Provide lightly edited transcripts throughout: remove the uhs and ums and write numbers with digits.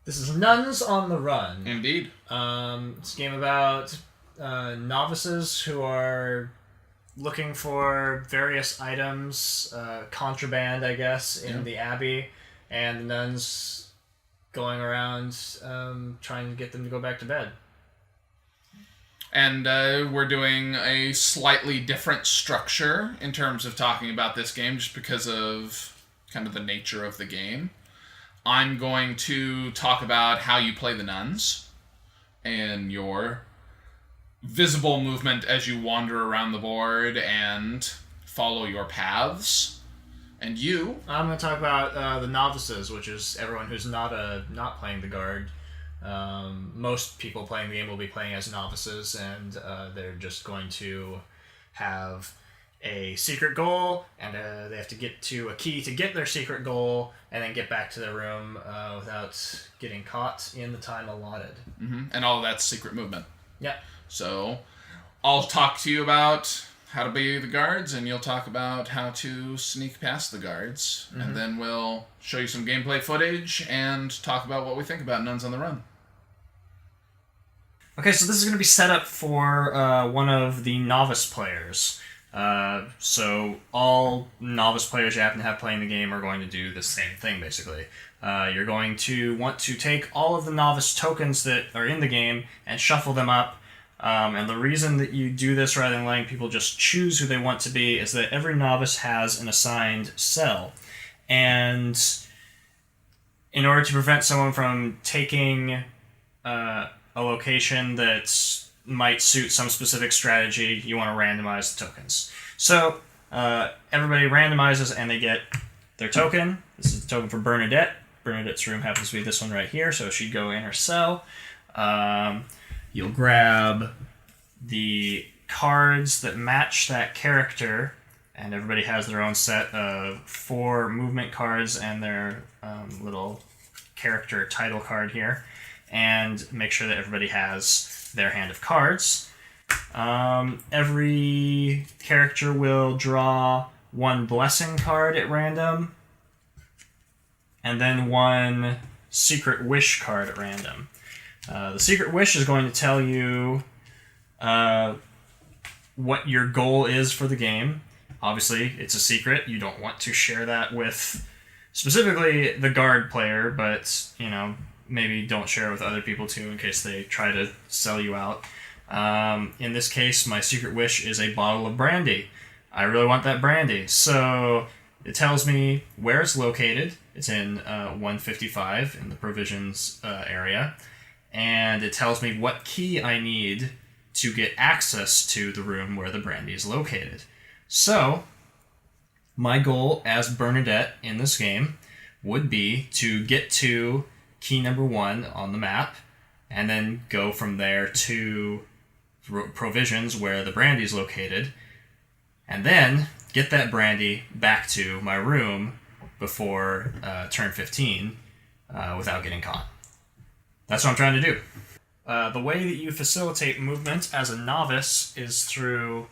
This is Nuns on the Run. Indeed. It's a game about novices who are looking for various items, contraband, I guess, in the abbey, and the nuns going around trying to get them to go back to bed. And we're doing a slightly different structure in terms of talking about this game just because of kind of the nature of the game. I'm going to talk about how you play the nuns and your visible movement as you wander around the board and follow your paths. And you? I'm going to talk about the novices, which is everyone who's not playing the guard. Most people playing the game will be playing as novices, and they're just going to have a secret goal, and they have to get to a key to get their secret goal, and then get back to their room without getting caught in the time allotted. Mm-hmm. And all of that's secret movement. Yeah. So I'll talk to you about how to be the guards, and you'll talk about how to sneak past the guards. Mm-hmm. And then we'll show you some gameplay footage and talk about what we think about Nuns on the Run. Okay, so this is going to be set up for one of the novice players. So all novice players you happen to have playing the game are going to do the same thing, basically. You're going to want to take all of the novice tokens that are in the game and shuffle them up. And the reason that you do this rather than letting people just choose who they want to be is that every novice has an assigned cell. And in order to prevent someone from taking a location that might suit some specific strategy, you want to randomize the tokens. So everybody randomizes and they get their token. This is the token for Bernadette. Bernadette's room happens to be this one right here, so she'd go in her cell. You'll grab the cards that match that character, and everybody has their own set of 4 movement cards and their little character title card here, and make sure that everybody has their hand of cards. Every character will draw 1 blessing card at random, and then 1 secret wish card at random. The secret wish is going to tell you what your goal is for the game. Obviously, it's a secret. You don't want to share that with specifically the guard player, but, maybe don't share it with other people too in case they try to sell you out. In this case, my secret wish is a bottle of brandy. I really want that brandy. So it tells me where it's located. It's in 155 in the provisions area. And it tells me what key I need to get access to the room where the brandy is located. So my goal as Bernadette in this game would be to get to key number 1 on the map, and then go from there to provisions where the brandy is located, and then get that brandy back to my room before turn 15 without getting caught. That's what I'm trying to do. The way that you facilitate movement as a novice is through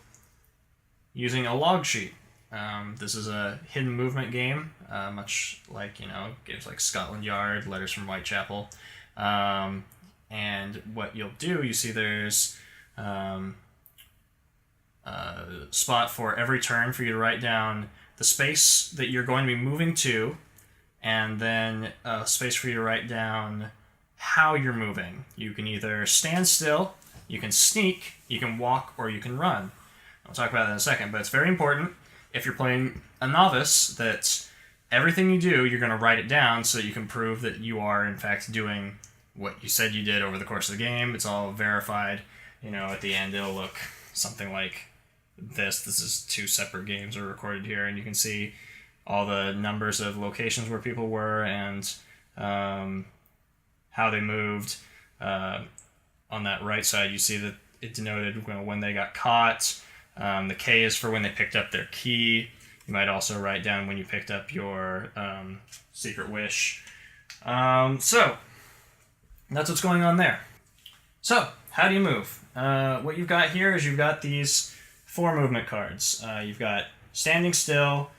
using a log sheet. This is a hidden movement game, much like, games like Scotland Yard, Letters from Whitechapel. And what you'll do, you see there's a spot for every turn for you to write down the space that you're going to be moving to, and then a space for you to write down how you're moving. You can either stand still, you can sneak, you can walk, or you can run. I'll talk about that in a second, but it's very important if you're playing a novice that everything you do, you're going to write it down so that you can prove that you are, in fact, doing what you said you did over the course of the game. It's all verified. At the end, it'll look something like this. This is 2 separate games are recorded here, and you can see all the numbers of locations where people were and how they moved. On that right side, you see that it denoted when they got caught. The K is for when they picked up their key. You might also write down when you picked up your secret wish. So, that's what's going on there. So, how do you move? What you've got here is you've got these 4 movement cards. You've got standing still,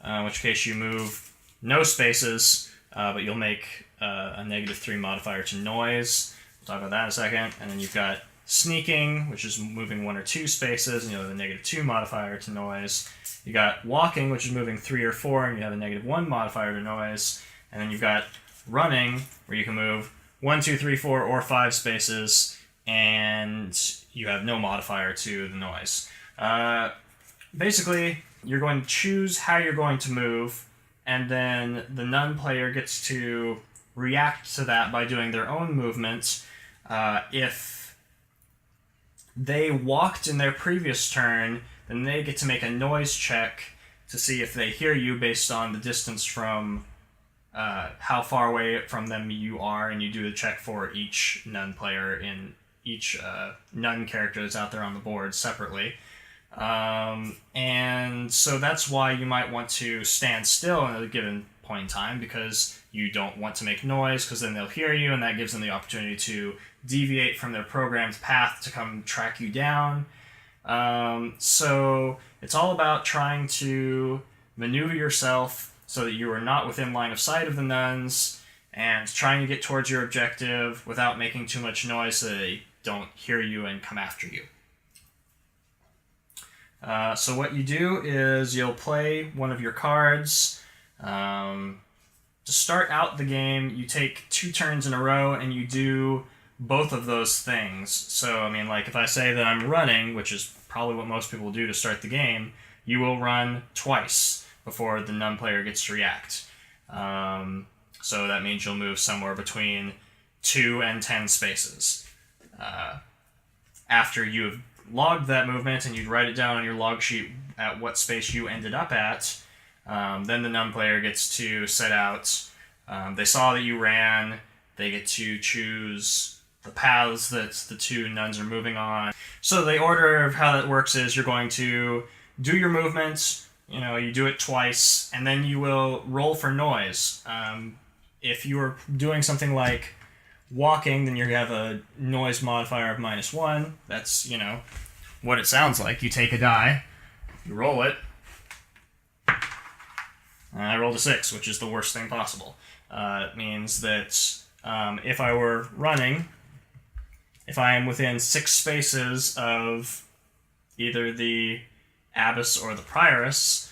in which case you move no spaces, but you'll make a -3 modifier to noise. We'll talk about that in a second. And then you've got sneaking, which is moving 1 or 2 spaces, and you'll have a -2 modifier to noise. You got walking, which is moving 3 or 4, and you have a -1 modifier to noise. And then you've got running, where you can move 1, 2, 3, 4, or 5 spaces, and you have no modifier to the noise. Basically, you're going to choose how you're going to move, and then the nun player gets to react to that by doing their own movement. If they walked in their previous turn, then they get to make a noise check to see if they hear you based on the distance from how far away from them you are, and you do the check for each nun player in each nun character that's out there on the board separately. And so that's why you might want to stand still at a given point in time, because you don't want to make noise, because then they'll hear you, and that gives them the opportunity to deviate from their programmed path to come track you down. So it's all about trying to maneuver yourself so that you are not within line of sight of the nuns, and trying to get towards your objective without making too much noise so they don't hear you and come after you. So what you do is you'll play one of your cards. To start out the game, you take 2 turns in a row and you do both of those things. So, I mean, like if I say that I'm running, which is probably what most people do to start the game, you will run twice before the nun player gets to react. So that means you'll move somewhere between 2 and 10 spaces. After you have logged that movement, and you'd write it down on your log sheet at what space you ended up at, then the nun player gets to set out. They saw that you ran. They get to choose the paths that the 2 nuns are moving on. So the order of how that works is you're going to do your movements. You do it twice, and then you will roll for noise. If you are doing something like walking, then you have a noise modifier of -1. That's, what it sounds like. You take a die, you roll it, and I rolled a 6, which is the worst thing possible. It means that if I were running, if I am within 6 spaces of either the abbess or the prioress,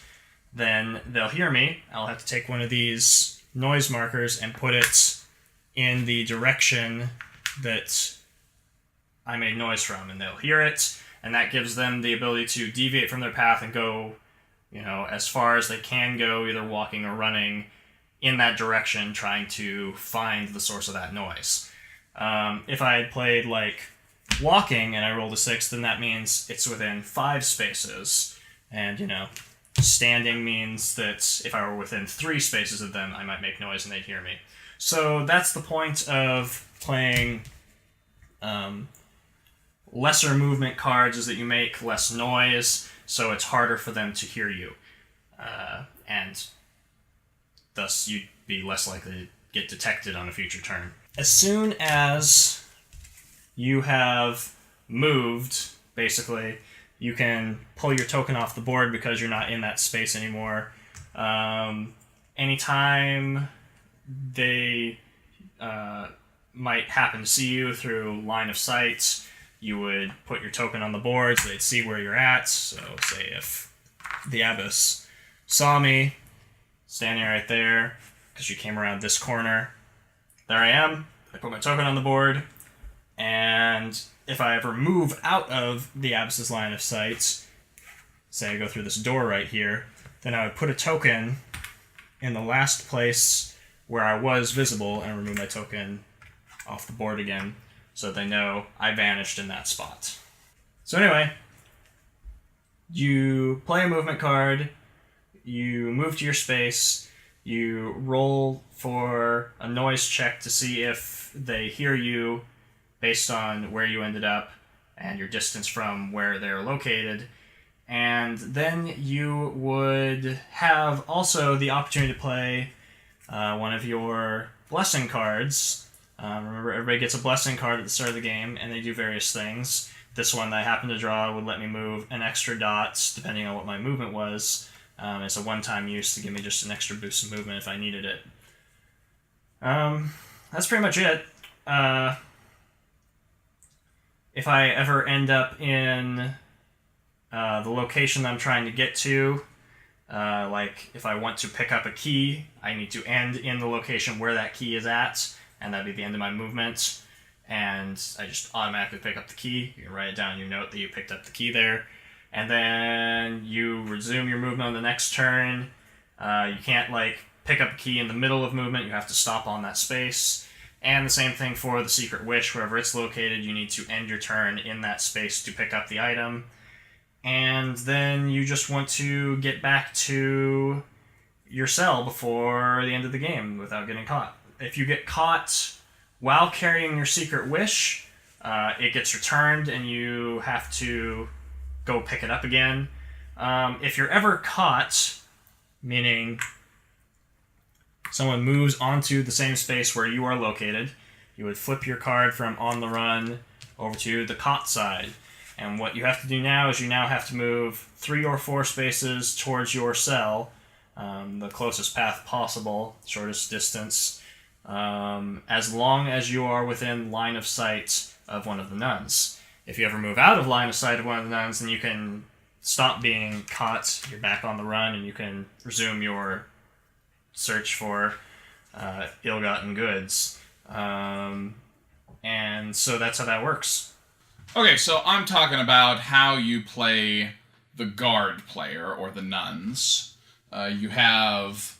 then they'll hear me. I'll have to take one of these noise markers and put it in the direction that I made noise from, and they'll hear it, and that gives them the ability to deviate from their path and go, as far as they can go, either walking or running in that direction, trying to find the source of that noise. If I had played like walking and I rolled a 6, then that means it's within 5 spaces, and standing means that if I were within 3 spaces of them, I might make noise and they'd hear me. So that's the point of playing lesser movement cards, is that you make less noise, so it's harder for them to hear you. And thus you'd be less likely to get detected on a future turn. As soon as you have moved, basically, you can pull your token off the board because you're not in that space anymore. Anytime they might happen to see you through line of sight, you would put your token on the board so they'd see where you're at. So say if the abbess saw me standing right there because she came around this corner, there I am. I put my token on the board, and if I ever move out of the abbess's line of sight, say I go through this door right here, then I would put a token in the last place where I was visible and remove my token off the board again, so they know I vanished in that spot. So anyway, you play a movement card, you move to your space, you roll for a noise check to see if they hear you based on where you ended up and your distance from where they're located. And then you would have also the opportunity to play one of your blessing cards. Remember, everybody gets a blessing card at the start of the game, and they do various things. This one that I happened to draw would let me move an extra dot, depending on what my movement was. It's a one-time use to give me just an extra boost of movement if I needed it. That's pretty much it. If I ever end up in the location I'm trying to get to, like if I want to pick up a key, I need to end in the location where that key is at, and that'd be the end of my movement. And I just automatically pick up the key. You can write it down in your note that you picked up the key there. And then you resume your movement on the next turn. You can't like pick up a key in the middle of movement. You have to stop on that space. And the same thing for the Secret Wish. Wherever it's located, you need to end your turn in that space to pick up the item. And then you just want to get back to your cell before the end of the game without getting caught. If you get caught while carrying your Secret Wish, it gets returned and you have to go pick it up again. If you're ever caught, meaning someone moves onto the same space where you are located, you would flip your card from on the run over to the caught side. And what you have to do now is you now have to move 3 or 4 spaces towards your cell, the closest path possible, shortest distance, as long as you are within line of sight of one of the nuns. If you ever move out of line of sight of one of the nuns, then you can stop being caught, you're back on the run, and you can resume your search for ill-gotten goods. And so that's how that works. Okay, so I'm talking about how you play the guard player, or the nuns. You have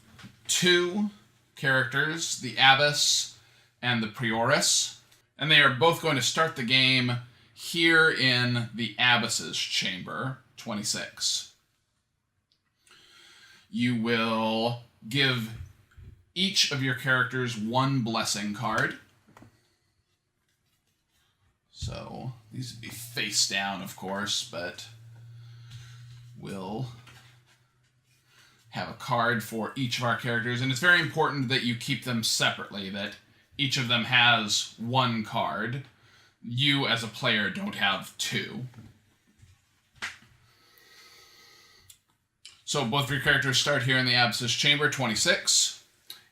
2 characters, the abbess and the prioress, and they are both going to start the game here in the abbess's chamber, 26. You will give each of your characters 1 blessing card. So these would be face down, of course, but we'll have a card for each of our characters. And it's very important that you keep them separately, that each of them has 1 card. You, as a player, don't have 2. So both of your characters start here in the Abbess's Chamber, 26.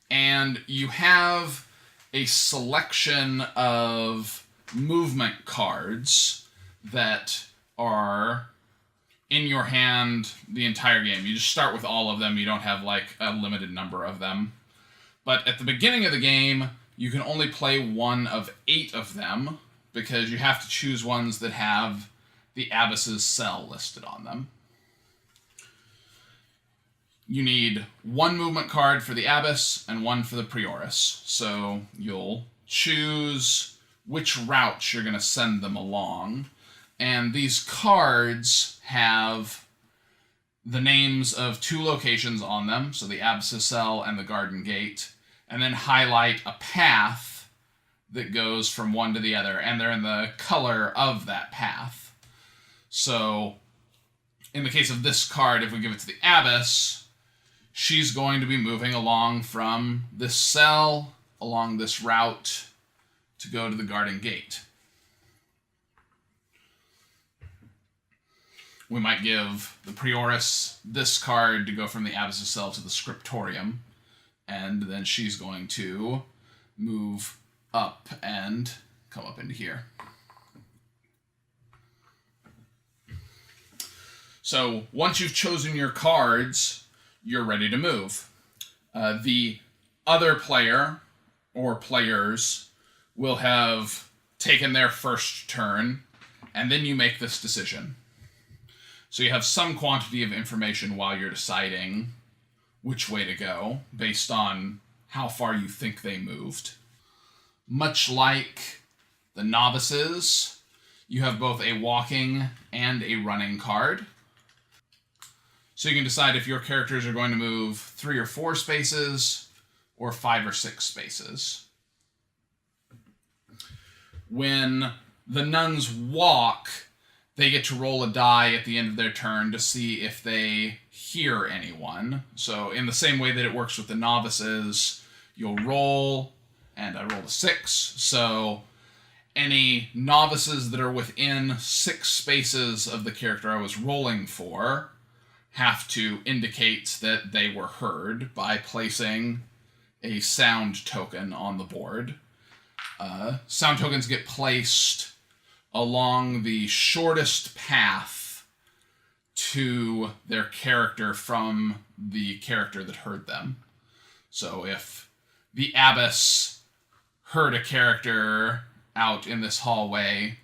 And you have a selection of movement cards that are in your hand the entire game. You just start with all of them. You don't have like a limited number of them. But at the beginning of the game, you can only play 1 of 8 of them because you have to choose ones that have the Abbess's cell listed on them. You need 1 movement card for the Abbess and 1 for the Prioress. So you'll choose which route you're going to send them along. And these cards have the names of 2 locations on them, so the Abbess's cell and the Garden Gate, and then highlight a path that goes from one to the other, and they're in the color of that path. So in the case of this card, if we give it to the Abbess, she's going to be moving along from this cell, along this route, to go to the Garden Gate. We might give the Prioress this card to go from the Abbess's cell to the Scriptorium, and then she's going to move up and come up into here. So once you've chosen your cards, you're ready to move. The other player, or players, will have taken their first turn, and then you make this decision. So you have some quantity of information while you're deciding which way to go, based on how far you think they moved. Much like the novices, you have both a walking and a running card. So you can decide if your characters are going to move 3 or 4 spaces, or 5 or 6 spaces. When the nuns walk, they get to roll a die at the end of their turn to see if they hear anyone. So in the same way that it works with the novices, you'll roll, and I rolled a 6. So any novices that are within 6 spaces of the character I was rolling for have to indicate that they were heard by placing a sound token on the board. Sound tokens get placed along the shortest path to their character from the character that heard them. So if the abbess heard a character out in this hallway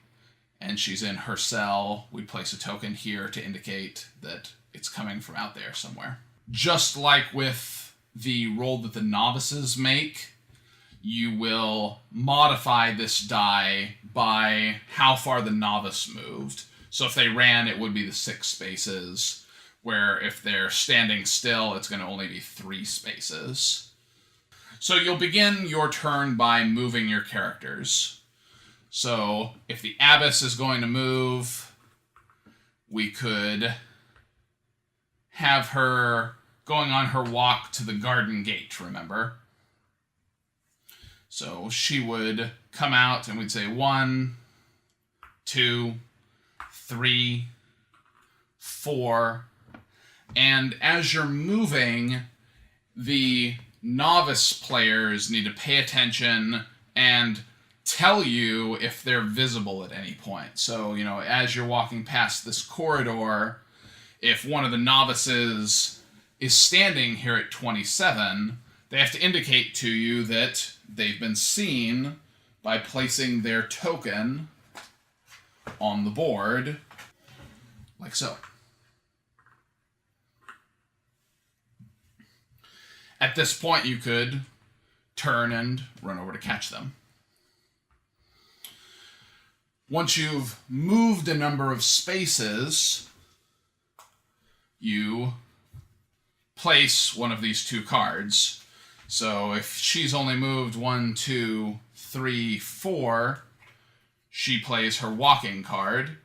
and she's in her cell, we'd place a token here to indicate that it's coming from out there somewhere. Just like with the roll that the novices make, you will modify this die by how far the novice moved. So if they ran, it would be the 6 spaces, where if they're standing still, it's going to only be 3 spaces. So you'll begin your turn by moving your characters. So if the abbess is going to move, we could have her going on her walk to the garden gate, remember? So she would come out and we'd say 1, 2, 3, 4. And as you're moving, the novice players need to pay attention and tell you if they're visible at any point. So, as you're walking past this corridor, if one of the novices is standing here at 27, they have to indicate to you that they've been seen by placing their token on the board, like so. At this point, you could turn and run over to catch them. Once you've moved a number of spaces, you place one of these 2 cards. So if she's only moved 1, 2, 3, 4, she plays her walking card.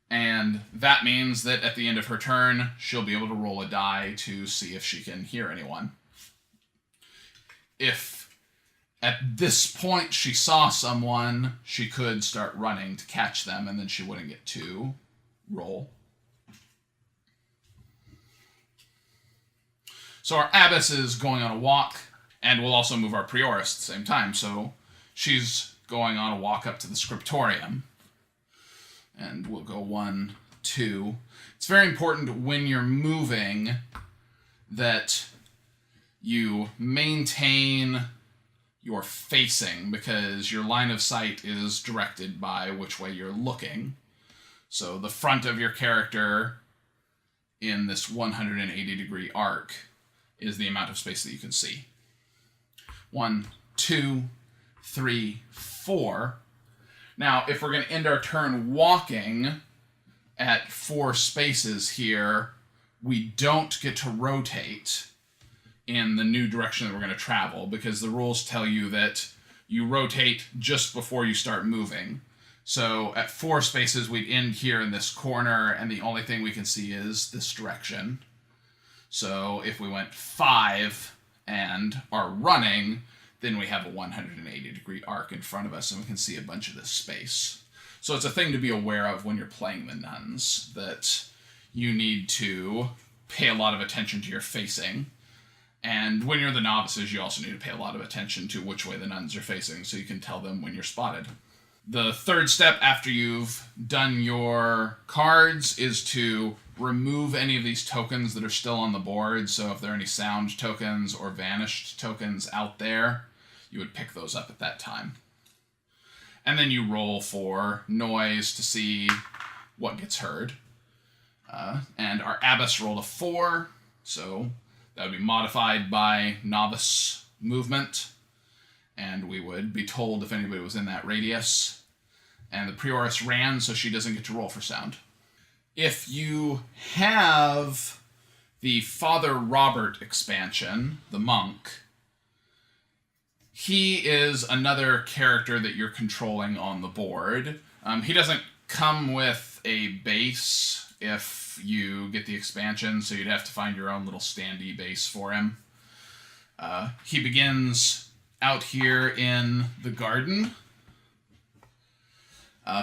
And that means that at the end of her turn, she'll be able to roll a die to see if she can hear anyone. If at this point she saw someone, she could start running to catch them, and then she wouldn't get to roll. So our abbess is going on a walk, and we'll also move our prioress at the same time. So she's going on a walk up to the scriptorium. And we'll go 1, 2. It's very important when you're moving that you maintain your facing, because your line of sight is directed by which way you're looking. So the front of your character in this 180-degree arc is the amount of space that you can see. 1, 2, 3, 4. Now, if we're going to end our turn walking at 4 spaces here, we don't get to rotate in the new direction that we're going to travel, because the rules tell you that you rotate just before you start moving. So at 4 spaces, we'd end here in this corner, and the only thing we can see is this direction. So if we went 5 and are running, then we have a 180-degree arc in front of us, and we can see a bunch of this space. So it's a thing to be aware of when you're playing the nuns, that you need to pay a lot of attention to your facing. And when you're the novices, you also need to pay a lot of attention to which way the nuns are facing, so you can tell them when you're spotted. The third step after you've done your cards is to remove any of these tokens that are still on the board. So if there are any sound tokens or vanished tokens out there, you would pick those up at that time. And then you roll for noise to see what gets heard. And our abbess rolled a 4, so that would be modified by novice movement. And we would be told if anybody was in that radius. And the prioress ran, so she doesn't get to roll for sound. If you have the Father Robert expansion, the monk, he is another character that you're controlling on the board. He doesn't come with a base if you get the expansion, so you'd have to find your own little standee base for him. He begins out here in the garden.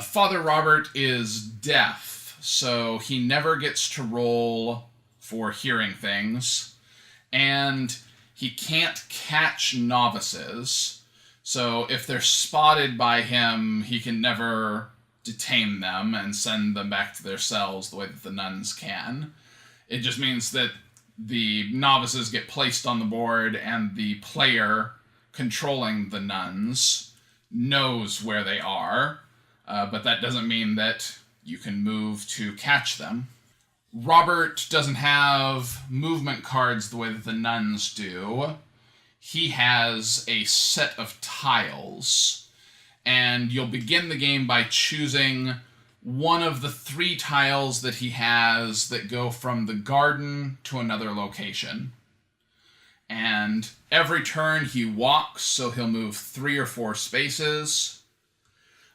Father Robert is deaf, so he never gets to roll for hearing things, and he can't catch novices. So if they're spotted by him, he can never detain them and send them back to their cells the way that the nuns can. It just means that the novices get placed on the board and the player controlling the nuns knows where they are, but that doesn't mean that you can move to catch them. Robert doesn't have movement cards the way that the nuns do. He has a set of tiles, and you'll begin the game by choosing one of the 3 tiles that he has that go from the garden to another location. And every turn he walks, so he'll move 3 or 4 spaces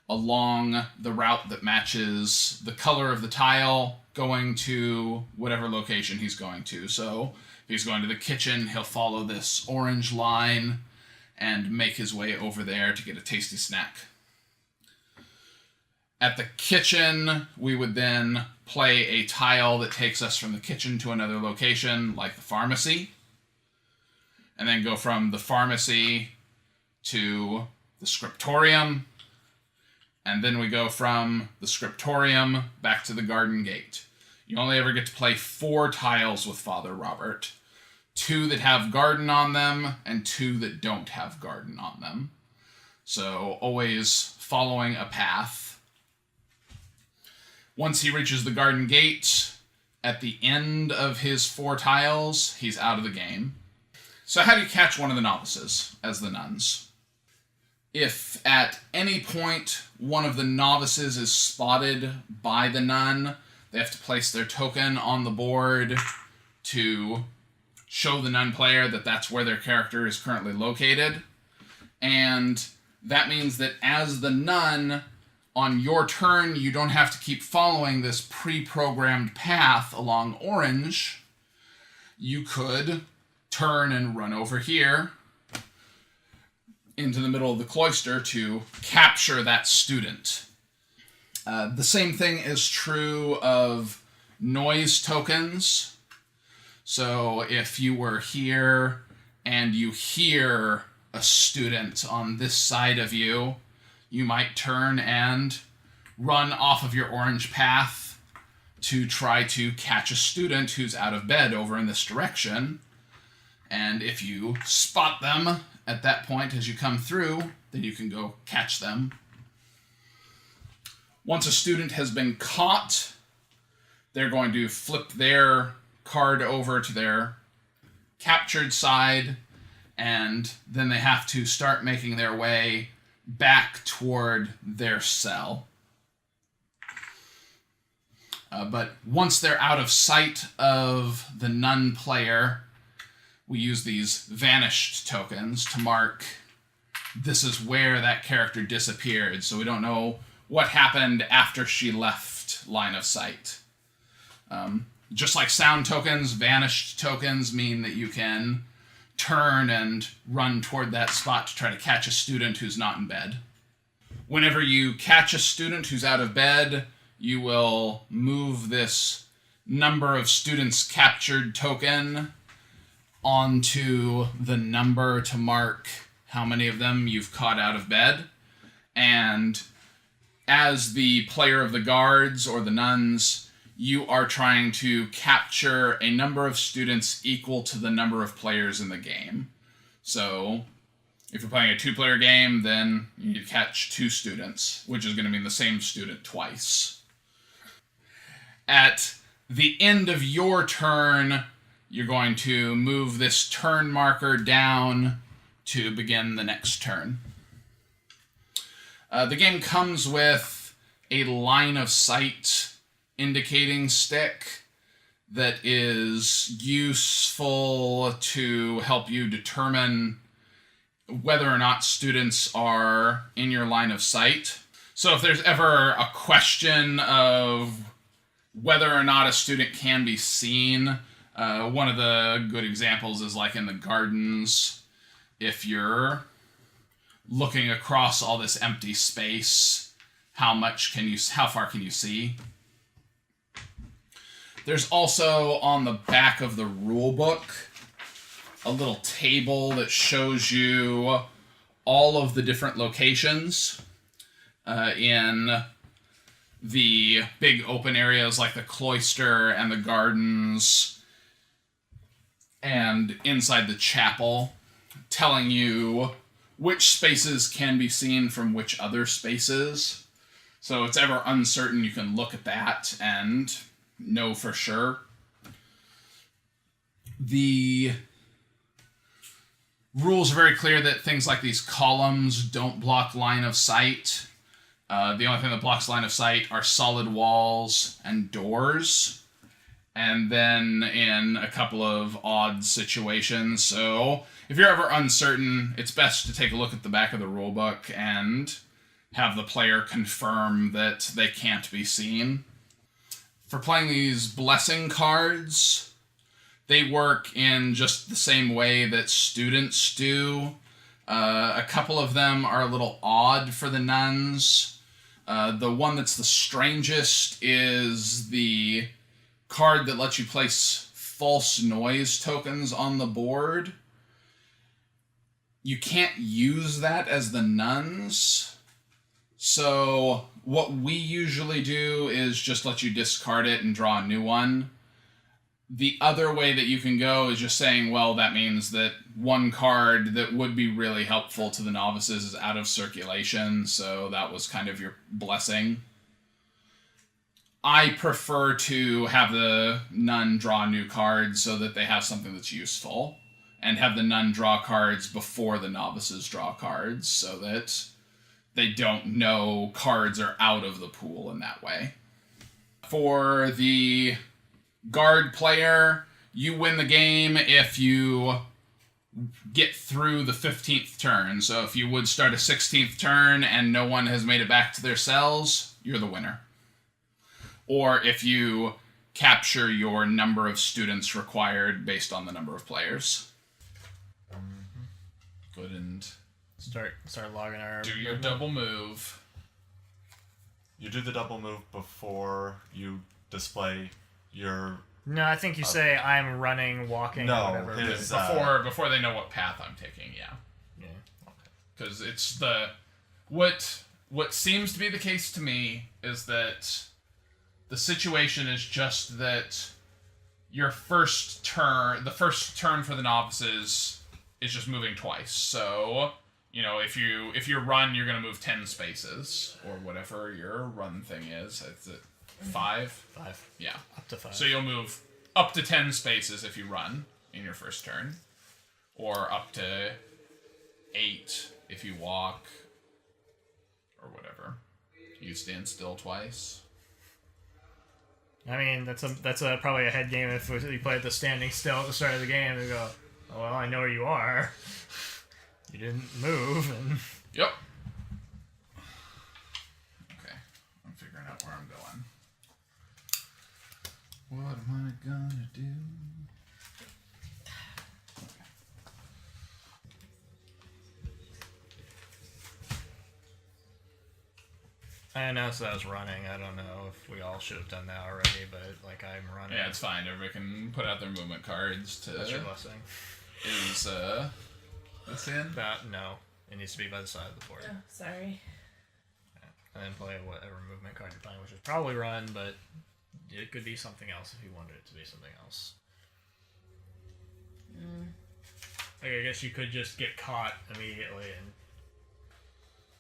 along the route that matches the color of the tile going to whatever location he's going to. So if he's going to the kitchen, he'll follow this orange line and make his way over there to get a tasty snack. At the kitchen, we would then play a tile that takes us from the kitchen to another location, like the pharmacy, and then go from the pharmacy to the scriptorium, and then we go from the scriptorium back to the garden gate. You only ever get to play 4 tiles with Father Robert. 2 that have garden on them, and 2 that don't have garden on them. So always following a path. Once he reaches the garden gate, at the end of his 4 tiles, he's out of the game. So how do you catch one of the novices as the nuns? If at any point one of the novices is spotted by the nun, they have to place their token on the board to show the nun player that that's where their character is currently located. And that means that as the nun, on your turn, you don't have to keep following this pre-programmed path along orange. You could turn and run over here into the middle of the cloister to capture that student. The same thing is true of noise tokens. So if you were here and you hear a student on this side of you, you might turn and run off of your orange path to try to catch a student who's out of bed over in this direction. And if you spot them at that point as you come through, then you can go catch them. Once a student has been caught, they're going to flip their card over to their captured side, and then they have to start making their way back toward their cell. But once they're out of sight of the nun player, we use these vanished tokens to mark this is where that character disappeared, so we don't know what happened after she left line of sight. Just like sound tokens, vanished tokens mean that you can turn and run toward that spot to try to catch a student who's not in bed. Whenever you catch a student who's out of bed, you will move this number of students captured token onto the number to mark how many of them you've caught out of bed. And as the player of the guards or the nuns, you are trying to capture a number of students equal to the number of players in the game. So if you're playing a 2-player game, then you need to catch 2 students, which is going to mean the same student twice. At the end of your turn, you're going to move this turn marker down to begin the next turn. The game comes with a line of sight indicating stick that is useful to help you determine whether or not students are in your line of sight. So if there's ever a question of whether or not a student can be seen, one of the good examples is like in the gardens. If you're looking across all this empty space, how far can you see? There's also on the back of the rule book a little table that shows you all of the different locations in the big open areas like the cloister and the gardens and inside the chapel, telling you which spaces can be seen from which other spaces. So if it's ever uncertain, you can look at that and know for sure. The rules are very clear that things like these columns don't block line of sight. The only thing that blocks line of sight are solid walls and doors. And then in a couple of odd situations. So if you're ever uncertain, it's best to take a look at the back of the rulebook and have the player confirm that they can't be seen. For playing these blessing cards, they work in just the same way that students do. A couple of them are a little odd for the nuns. The one that's the strangest is the card that lets you place false noise tokens on the board. You can't use that as the nuns. So what we usually do is just let you discard it and draw a new one. The other way that you can go is just saying, well, that means that one card that would be really helpful to the novices is out of circulation, so that was kind of your blessing. I prefer to have the nun draw new cards so that they have something that's useful, and have the nun draw cards before the novices draw cards so that they don't know cards are out of the pool in that way. For the guard player, you win the game if you get through the 15th turn. So if you would start a 16th turn and no one has made it back to their cells, you're the winner. Or if you capture your number of students required based on the number of players. Good, and start logging our... Do your double move. You do the double move before you display your... No, I think you say I'm running, walking, no, whatever. his, before they know what path I'm taking, yeah. Yeah. Because it's the... What seems to be the case to me is that the situation is just that your first turn, the first turn for the novices is just moving twice. So, you know, if you run, you're going to move 10 spaces, or whatever your run thing is. Is it 5? 5. Yeah. Up to 5. So you'll move up to 10 spaces if you run in your first turn, or up to 8 if you walk, or whatever. You stand still twice. I mean, that's probably a head game if we play the standing still at the start of the game and go, oh, well, I know where you are. You didn't move, and... Yep. Okay. I'm figuring out where I'm going. What am I gonna do? I announced that I was running. I don't know if we all should have done that already, but, like, I'm running. Yeah, it's fine. Everybody can put out their movement cards to... That's your blessing. Is, this in? No. It needs to be by the side of the board. Oh, sorry. Yeah. And then play whatever movement card you're playing, which is probably run, but it could be something else if you wanted it to be something else. Like, I guess you could just get caught immediately and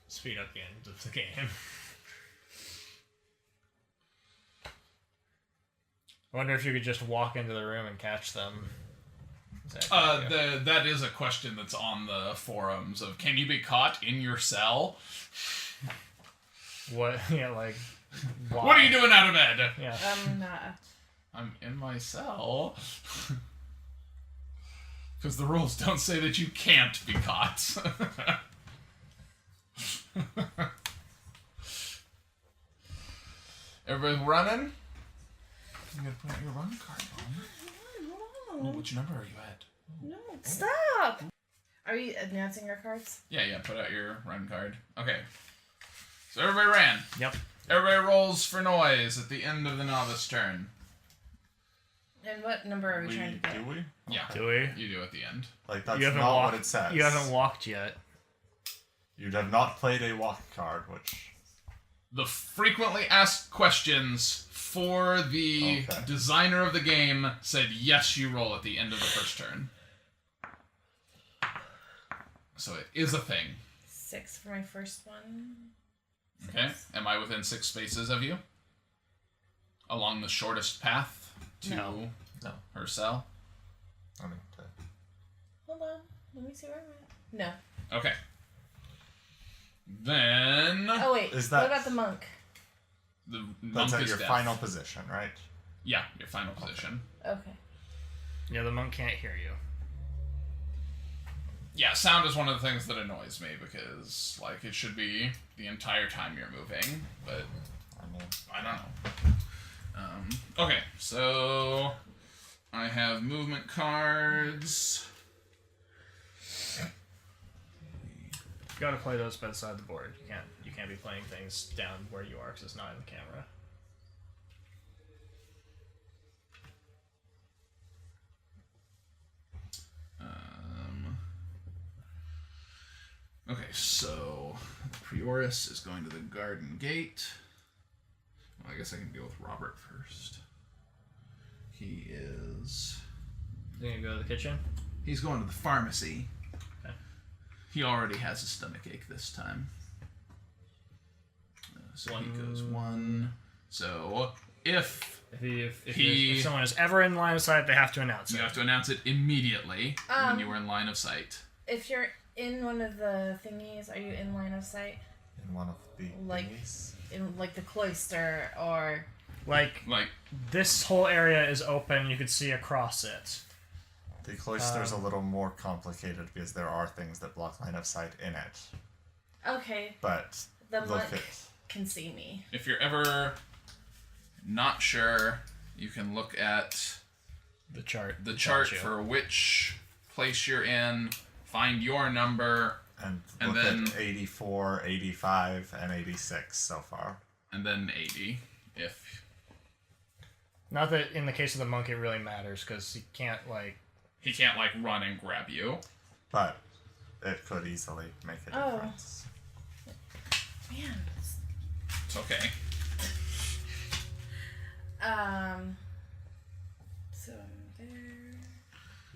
speed up the end of the game. I wonder if you could just walk into the room and catch them. That is a question that's on the forums of, can you be caught in your cell? What? Yeah, like... Why? What are you doing out of bed? Yeah. I'm not. I'm in my cell. Because the rules don't say that you can't be caught. Everybody running? You gotta put out your run card on. Oh, which number are you at? No, stop! Are you announcing your cards? Yeah, put out your run card. Okay. So everybody ran. Yep. Everybody rolls for noise at the end of the novice turn. And what number are we trying to get? Do we? Yeah. Do we? You do at the end. Like, that's You haven't not walked, what it says. You haven't walked yet. You have not played a walk card, which... The frequently asked questions for the designer of the game said yes, you roll at the end of the first turn. So it is a thing. 6 for my first one. Okay. Am I within 6 spaces of you? Along the shortest path to No. her cell? I mean, Hold on. Let me see where I'm at. No. Okay. Then... Oh, wait. Is What that- about the monk? The that's monk at is your deaf. final position, right? Yeah, your final position. Okay. Yeah, the monk can't hear you. Yeah, sound is one of the things that annoys me because, like, it should be the entire time you're moving, but I mean, I don't know. Okay, so I have movement cards. You gotta play those beside the board. You can't be playing things down where you are because it's not in the camera. Okay, so Prioris is going to the garden gate. Well, I guess I can deal with Robert first. He is... You gonna go to the kitchen? He's going to the pharmacy. Okay. He already has a stomachache this time. So he goes 1. So if If someone is ever in line of sight, they have to announce it. you have to announce it immediately when you were in line of sight. If you're in one of the thingies, are you in line of sight? in one of the Like- thingies. In, like, the cloister, or... Like, Like, this whole area is open. You could see across it. The cloister's a little more complicated because there are things that block line of sight in it. Okay, But the look monk at can see me. if you're ever not sure, you can look at The chart. the tells chart you. for which place you're in, find your number, and And look then- at 84, 85, and 86 so far. and then 80. If Not that in the case of the monk it really matters because he can't like. he can't, like, run and grab you. But it could easily make a Oh. difference. Man. It's okay. So I'm there.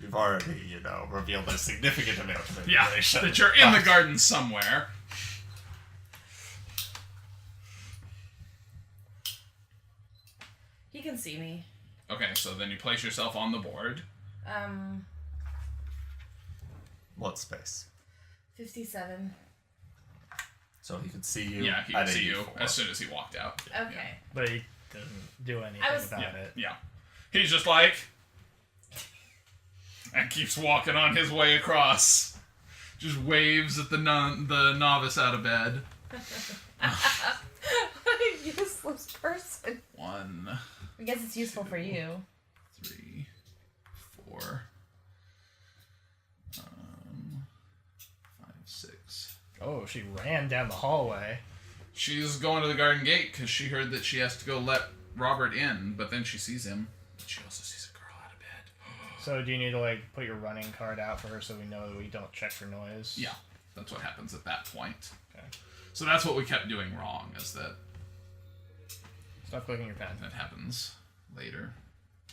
You've already, revealed a significant amount of Yeah, information. that you're in the garden somewhere. He can see me. Okay, so then you place yourself on the board. What space? 57. So he could see you. Yeah, he at can see you 84. as soon as he walked out. Okay. But he doesn't do anything about Yeah, it. yeah. He's just like... and keeps walking on his way across. Just waves at the novice out of bed. What a useless person. 1, I guess it's useful for you. 3, 4, 5, 6. Oh, she ran down the hallway. She's going to the garden gate because she heard that she has to go let Robert in, but then she sees him. But she also sees a girl out of bed. So do you need to like put your running card out for her so we know that we don't check for noise? Yeah, that's what happens at that point. Okay. So that's what we kept doing wrong, is that Stop clicking your pen. that happens later.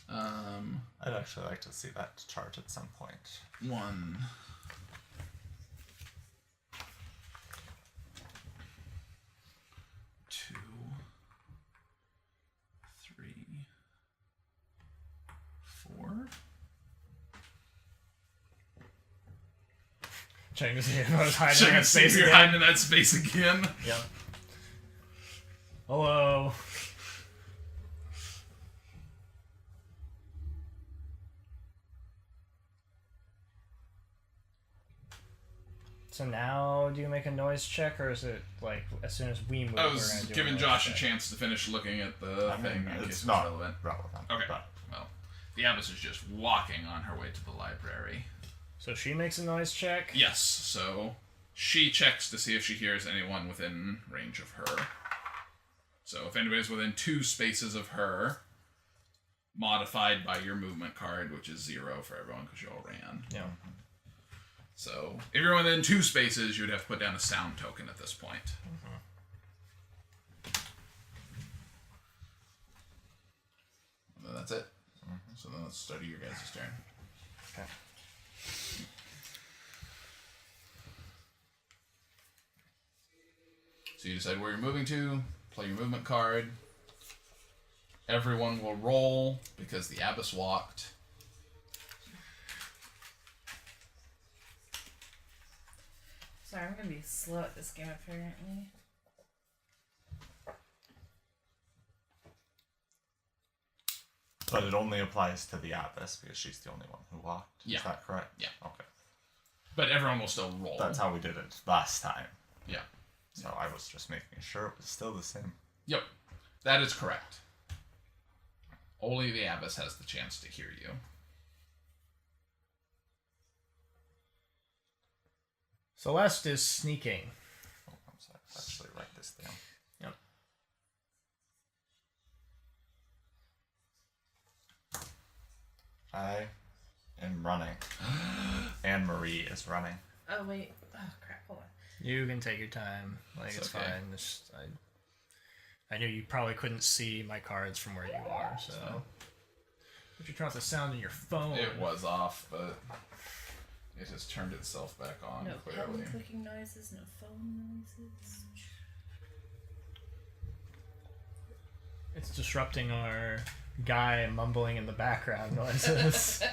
I'd actually like to see that chart at some point. 1. 2, 3, 4. Checking to see if I was hiding in Checking that to see if space you're again. hiding in that space again. Yep. Hello. So now, do you make a noise check, or is it like as soon as we move? I we're was gonna do giving noise Josh check? a chance to finish looking at the I thing mean, in case it's it's not relevant. relevant. Okay. But Well, the abbess is just walking on her way to the library. So she makes a noise check. Yes, so she checks to see if she hears anyone within range of her. So if anybody's within 2 spaces of her, modified by your movement card, which is 0 for everyone because you all ran. Yeah. So if you're within 2 spaces, you'd have to put down a sound token at this point. And then that's it. So then let's start your guys' turn. Okay. So you decide where you're moving to, play your movement card. Everyone will roll because the abbess walked. Sorry, I'm gonna be slow at this game apparently. But it only applies to the abbess because she's the only one who walked. Yeah. Is that correct? Yeah. Okay. But everyone will still roll. That's how we did it last time. Yeah. So I was just making sure it was still the same. Yep. That is correct. Only the abbess has the chance to hear you. Celeste is sneaking. Oh, I'm sorry. Let's actually write this down. Yep. I am running. Anne Marie is running. Oh wait. Oh crap. Hold on. You can take your time. Like, it's okay. fine. I knew you probably couldn't see my cards from where you are, so. But you turn off the sound in your phone. It was off, but it has turned itself back on, No clearly. pen clicking noises. No phone noises. It's disrupting our guy mumbling in the background noises.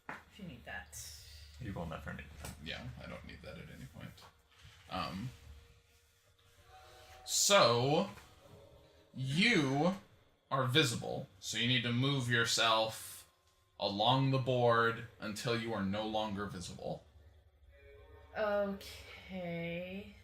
If you need that. You will never need that. Yeah, I don't need that at any point. So, you are visible, so you need to move yourself along the board until you are no longer visible. Okay.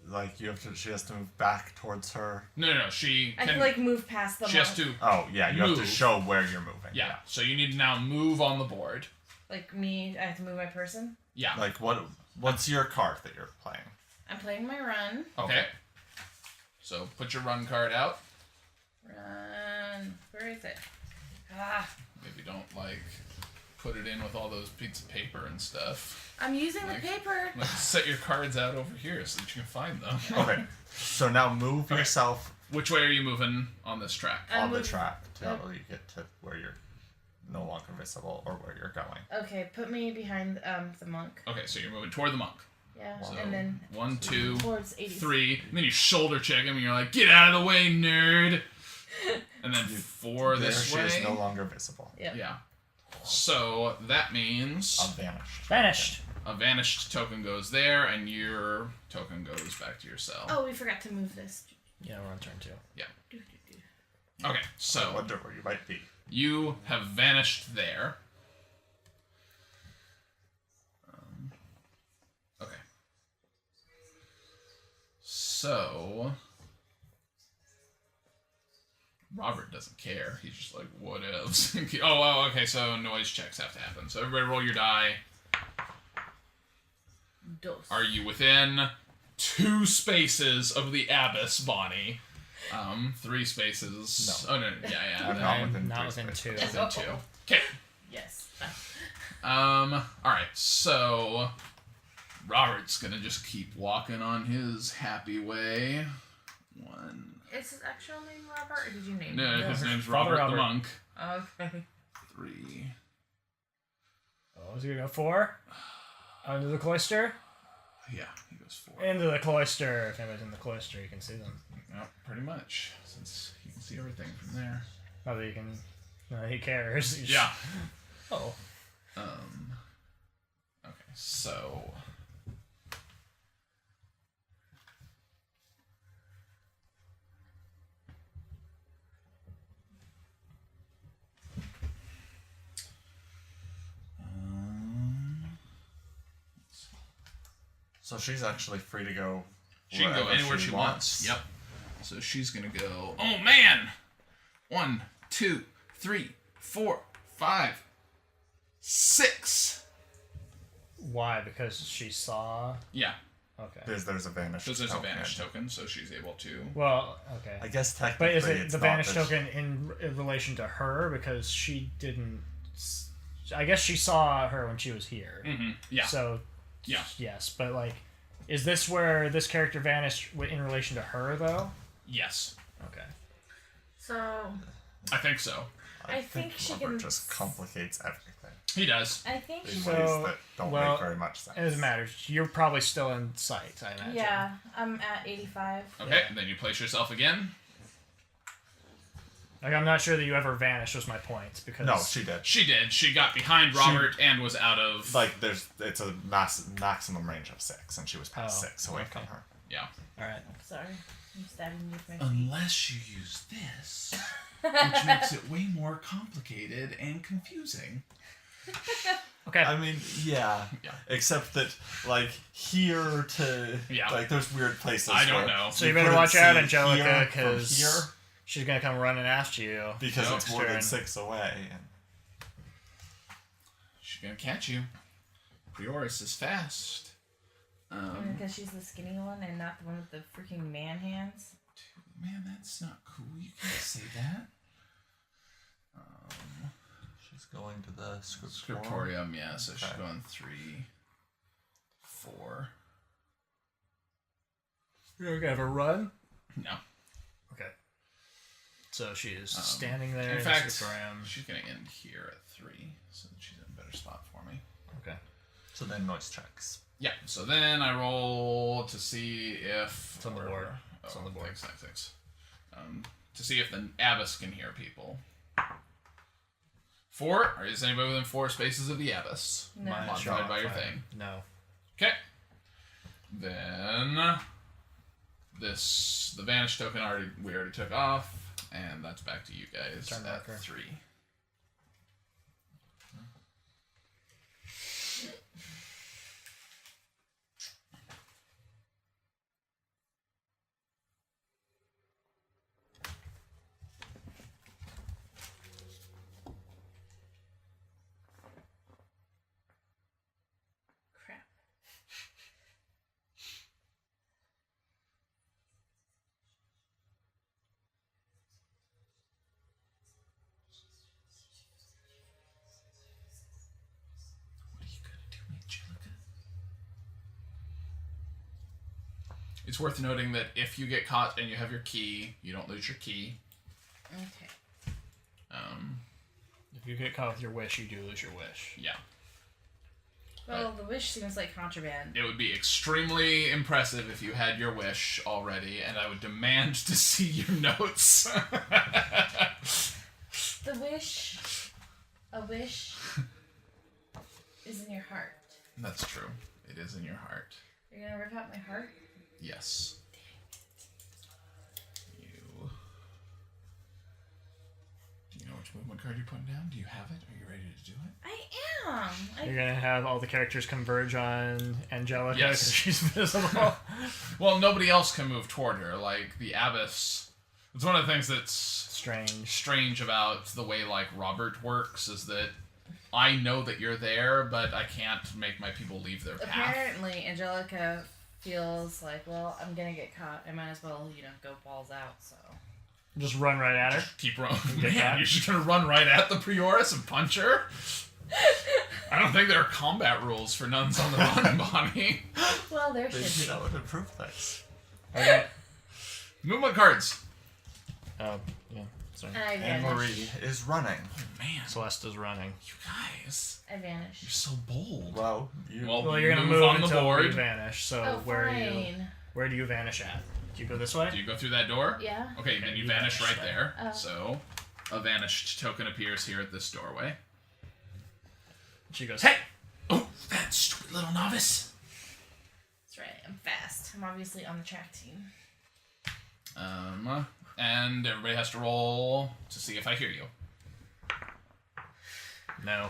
Like she has to move back towards her. No, she I can, can like move past them. she has to, Oh yeah, you have to Move. show where you're moving. yeah, so you need to now move on the board. Like me, I have to move my person. Yeah. Like what's your card that you're playing? I'm playing my run. Okay. So put your run card out. Run. Where is it? Ah. Maybe don't put it in with all those pieces of paper and stuff. I'm using Like- the paper. Set your cards out over here so that you can find them. Okay. So now move yourself Which way are you moving on this track? I'm on the moving- track till you get to where you're no longer visible or where you're going. Okay, put me behind the monk. Okay, so you're moving toward the monk. Yeah, So and then 1, 2, towards 80. 3, and then you shoulder check him and you're like, get out of the way, nerd! And then 4 There this she way. is no longer visible. Yep. Yeah. So that means Vanished. Vanished. a vanished token goes there, and your token goes back to your cell. Oh, we forgot to move this. Yeah, we're on turn 2. Okay, I so wonder where you might be. you have vanished there. Okay. So Robert doesn't care. He's just like, whatevs. oh, okay, so noise checks have to happen. So everybody roll your die. Dos. Are you within 2 spaces of the abbess, Bonnie? 3 spaces. No. Oh, no, yeah. I'm then- not within Not 3 within spaces. 2. within 2. Okay. Yes. Alright, so Robert's gonna just keep walking on his happy way. 1. Is his actual name Robert, or did you name No, him? his name's Father Robert the Robert. Monk. Okay. 3. Oh, is he gonna go 4? Under the cloister? Yeah, he goes 4. Into the cloister. If anybody's in the cloister, you can see them. Yep, pretty much, since you can see everything from there. Not that you can. No, he cares. He's- Yeah. Oh. Okay, so So she's actually free to go. She can go anywhere she wants. Yep. So she's gonna go. Oh man! 1, 2, 3, 4, 5, 6. Why? Because she saw. Yeah. Okay. Because there's a vanish. Because there's token. a vanish token, so she's able to. Well, okay. I guess technically. But is it it's the not vanish token in relation to her? Because she didn't. I guess she saw her when she was here. Mm-hmm. Yeah. So. Yeah. Yes, but like, is this where this character vanished in relation to her though? Yes. Okay. So I think so. I think she Robert can just complicates everything. He does. I think In she So- ways that don't well, make very much sense. It doesn't matter. You're probably still in sight, I imagine. Yeah, I'm at 85. Okay, and then you place yourself again. Like, I'm not sure that you ever vanished, was my point. Because No, she did. She did. She got behind Robert and was out of. Like, it's a maximum range of 6, and she was past 6 away from her. Yeah. Alright. Sorry, I'm stabbing you with my feet. Unless you use this, which makes it way more complicated and confusing. Okay. I mean, yeah. Yeah. Except that, like, here to... Yeah. Like, there's weird places I don't where know. So you better couldn't watch out, see Angelica, here from because here she's gonna come running after you. because No, it's more than turn. 6 away. And She's gonna catch you. Prioris is fast. Because she's the skinny one and not the one with the freaking man hands. Man, that's not cool. You can't say that. she's going to the scriptorium. Scriptorium, yeah. So she's Okay. going 3, 4. You're gonna have a run? No. Okay. So she is standing there In in fact, the scriptorium. she's gonna end here at 3, so that she's in a better spot for me. Okay. So then noise checks. Yeah. So then I roll to see if It's on the board. It's on the board. Thanks. To see if the abbess can hear people. 4. Or is anybody within 4 spaces of the abbess? No. Modified by your Fine. thing. No. Okay. Then the vanish token we already took off, and that's back to you guys Turn at marker. 3. Crap. What are you gonna do, Angelica? It's worth noting that if you get caught and you have your key, you don't lose your key. Okay. If you get caught with your wish, you do lose your wish. Yeah. Well, the wish seems like contraband. It would be extremely impressive if you had your wish already, and I would demand to see your notes. The wish, a wish, is in your heart. That's true. It is in your heart. You're gonna rip out my heart? Yes. Do you know which movement card you're putting down? Do you have it? Are you ready to do it? I am. You're gonna have all the characters converge on Angelica Yes. because she's visible. Well, nobody else can move toward her. Like, the abbess... It's one of the things that's strange about the way, like, Robert works, is that I know that you're there, but I can't make my people leave their path. Apparently, Angelica feels like, well, I'm gonna get caught. I might as well, go balls out, so. Just run right at her. Keep running. Get Man, that? you're just gonna run right at the Prioris and punch her? I don't think there are combat rules for nuns on the run, Bonnie. Well, there Maybe should be. that would improve things. Okay. Movement cards. Oh, yeah. Sorry. And I And vanish. Marie is running. Man, Celeste is running. you guys. I vanish. You're so bold. Well, you... Well, you're gonna move on the until board. you vanish. So Oh, where fine. do you vanish at? Do you go this way? Do you go through that door? Yeah. Okay, then you you vanish vanish right there. there. Oh. So, a vanished token appears here at this doorway. She goes, hey! Oh, that stupid little novice. That's right. I'm fast. I'm obviously on the track team. And everybody has to roll to see if I hear you. No.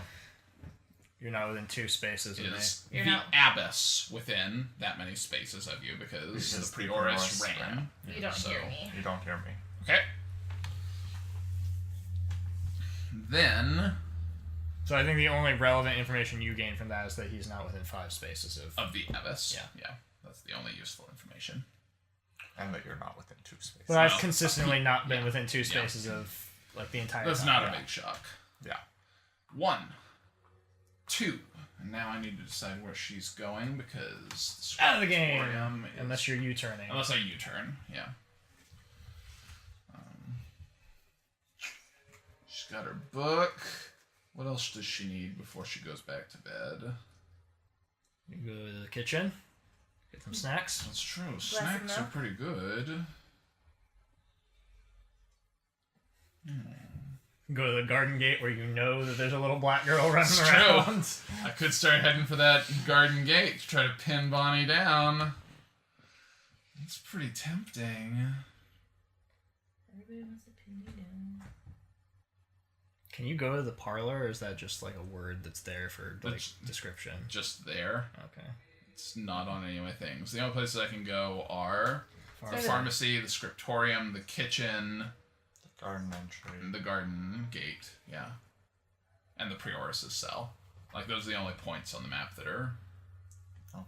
You're not within 2 spaces of me. is You're the not- abbess within that many spaces of you because the prioress ran. You don't So- hear me. You don't hear me. Okay. Then So I think the only relevant information you gain from that is that he's not within 5 spaces of... the abbess. Yeah. Yeah. That's the only useful information. And that you're not within 2 spaces. But I've Well, consistently not been yeah. within 2 spaces of, like, the entire That's time. not a big shock. Yeah. 1, 2. And now I need to decide where she's going because Out of the game! Scriptorium is- Unless you're U-turning. Unless I U-turn, yeah. She's got her book. What else does she need before she goes back to bed? You go to the kitchen, get some snacks. That's true. Bless Snacks him are pretty good. Go to the garden gate where you know that there's a little black girl running It's around. I could start heading for that garden gate to try to pin Bonnie down. It's pretty tempting. Everybody wants to pin me down. Can you go to the parlor, or is that just like a word that's there for like It's- description? Just there. Okay. It's not on any of my things. The only places I can go are the Pharmacy. pharmacy, the scriptorium, the kitchen, Garden entry. the garden gate, yeah. And the prioress' cell. Like, those are the only points on the map that are Oh.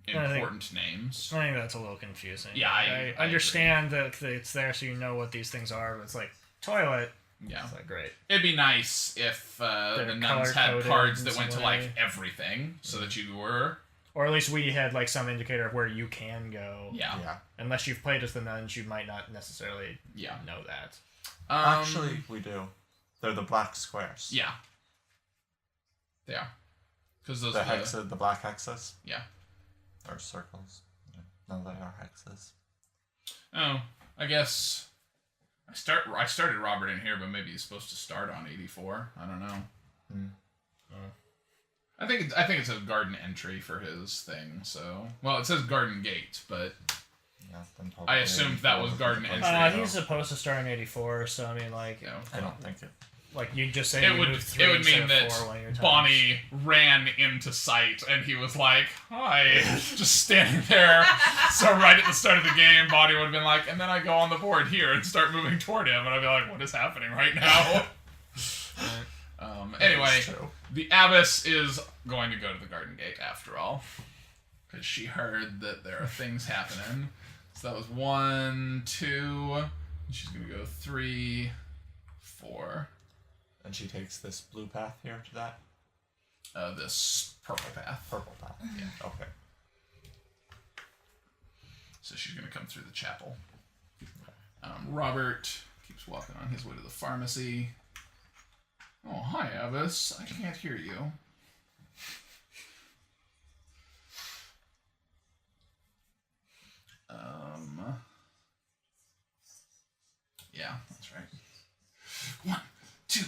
important names. I think that's a little confusing. Yeah, I understand that it's there so you know what these things are, but it's like toilet. Yeah. It's like great. It'd be nice if the They're nuns had color-coded cards in that went to, some like, way. everything, so that you were... Or at least we had like some indicator of where you can go. Yeah. Yeah. Unless you've played as the nuns, you might not necessarily Yeah. know that. Actually, we do. They're the black squares. Yeah. They are. Because those The are the... the black hexes. Yeah. Or circles. Yeah. No, they are hexes. Oh, I guess... I started Robert in here, but maybe he's supposed to start on 84. I don't know. I think it's a garden entry for his thing. So, well, it says garden gate, but Yeah, then I assumed that was garden entry. He's supposed to start in 84, so I mean, like, you know, I don't think it. like you just say it you would move 3 it would instead mean of that 4 one of your times. Bonnie ran into sight and he was like, "Hi," just standing there. So right at the start of the game, Bonnie would have been like, and then I go on the board here and start moving toward him, and I'd be like, "What is happening right now?" Anyway, That's true. the abbess is going to go to the garden gate after all, because she heard that there are things happening. So that was 1, 2. And she's gonna go 3, 4. And she takes this blue path here to that This purple path. purple path. Yeah. Okay. So she's gonna come through the chapel. Robert keeps walking on his way to the pharmacy. Oh, hi, Abbess. I can't hear you. Yeah, that's right. 1, 2,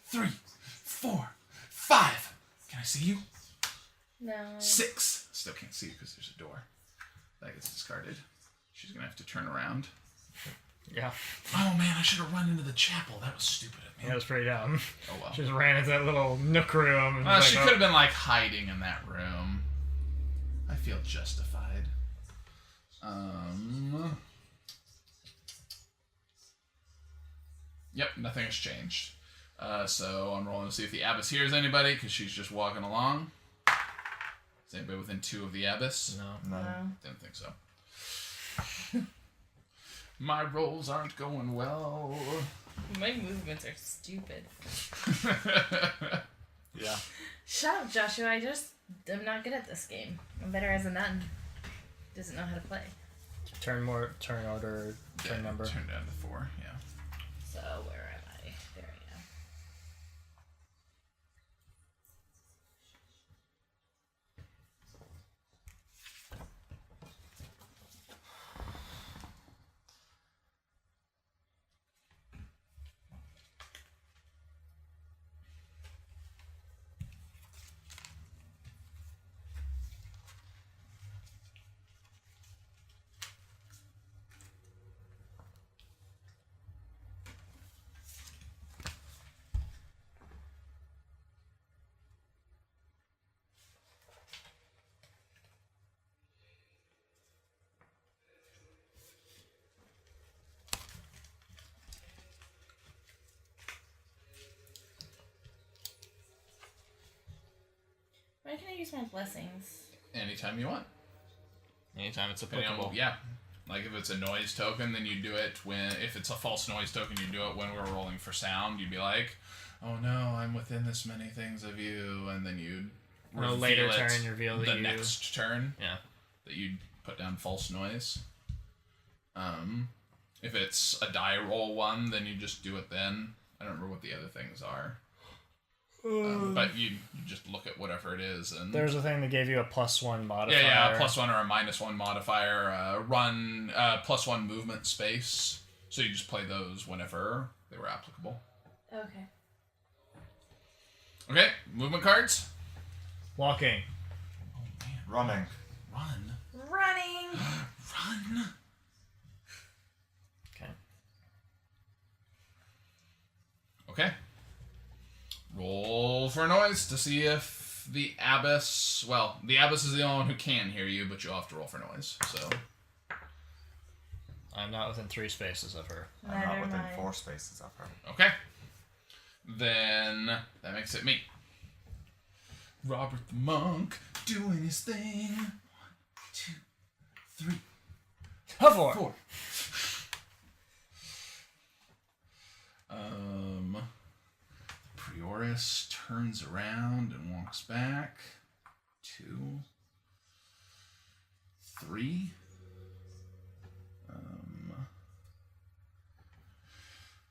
3, 4, 5. Can I see you? No. 6. Still can't see you because there's a door. That gets discarded. She's gonna have to turn around. Yeah, Oh man, I should have run into the chapel. That was stupid of me. that was pretty dumb. Oh well. She just ran into that little nook room. And She was could have been like hiding in that room. I feel justified. Yep, nothing has changed. So I'm rolling to see if the abbess hears anybody because she's just walking along. Is anybody within 2 of the abbess? No. No. Didn't think so. My rolls aren't going well. My movements are stupid. Yeah. Shut up, Joshua. I'm not good at this game. I'm better as a nun. Doesn't know how to play. Turn order, turn number. Turn down to 4, yeah. So where am I? There I am. When can I use my blessings? Anytime you want. Anytime it's Depending applicable. on, yeah. Like if it's a noise token, then you do it when. If it's a false noise token, you do it when we're rolling for sound. You'd be like, "Oh no, I'm within this many things of you," and then you'd reveal later it turn reveal that the you... next turn. Yeah. That you'd put down false noise. If it's a die roll one, then you just do it then. I don't remember what the other things are. But you just look at whatever it is. And there's a thing that gave you a +1 modifier. Yeah, a +1 or a -1 modifier. Run +1 movement space. So you just play those whenever they were applicable. Okay. Okay, movement cards. Walking. Oh man, Running. run. Running. Run. Okay. Okay. Roll for noise to see if the abbess... Well, the abbess is the only one who can hear you, but you'll have to roll for noise, so... I'm not within 3 spaces of her. I'm not Never within mind. 4 spaces of her. Okay. Then that makes it me. Robert the monk doing his thing. 1, 2, 3, How 4. Prioress turns around and walks back. 2, 3.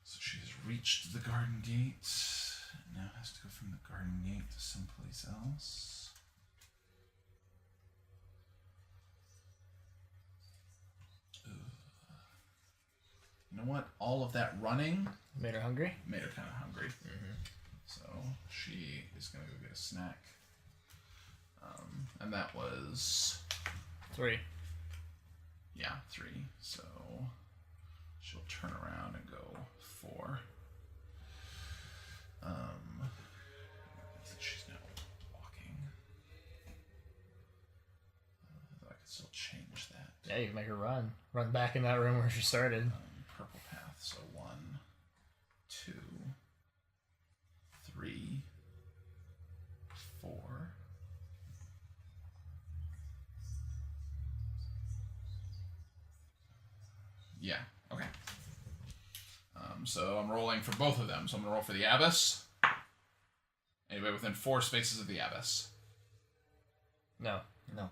So she has reached the garden gate. Now has to go from the garden gate to someplace else. You know what? All of that running Made her hungry? made her kind of hungry. So she is going to go get a snack. And that was... 3. Yeah, 3. So she'll turn around and go 4. She's now walking. Though I could still change that. Yeah, you can make her run. Run back in that room where she started. Purple path. So 1, 2, 3, 4. Yeah, okay. So I'm rolling for both of them. So I'm going to roll for the abbess. Anybody within 4 spaces of the abbess? No. No.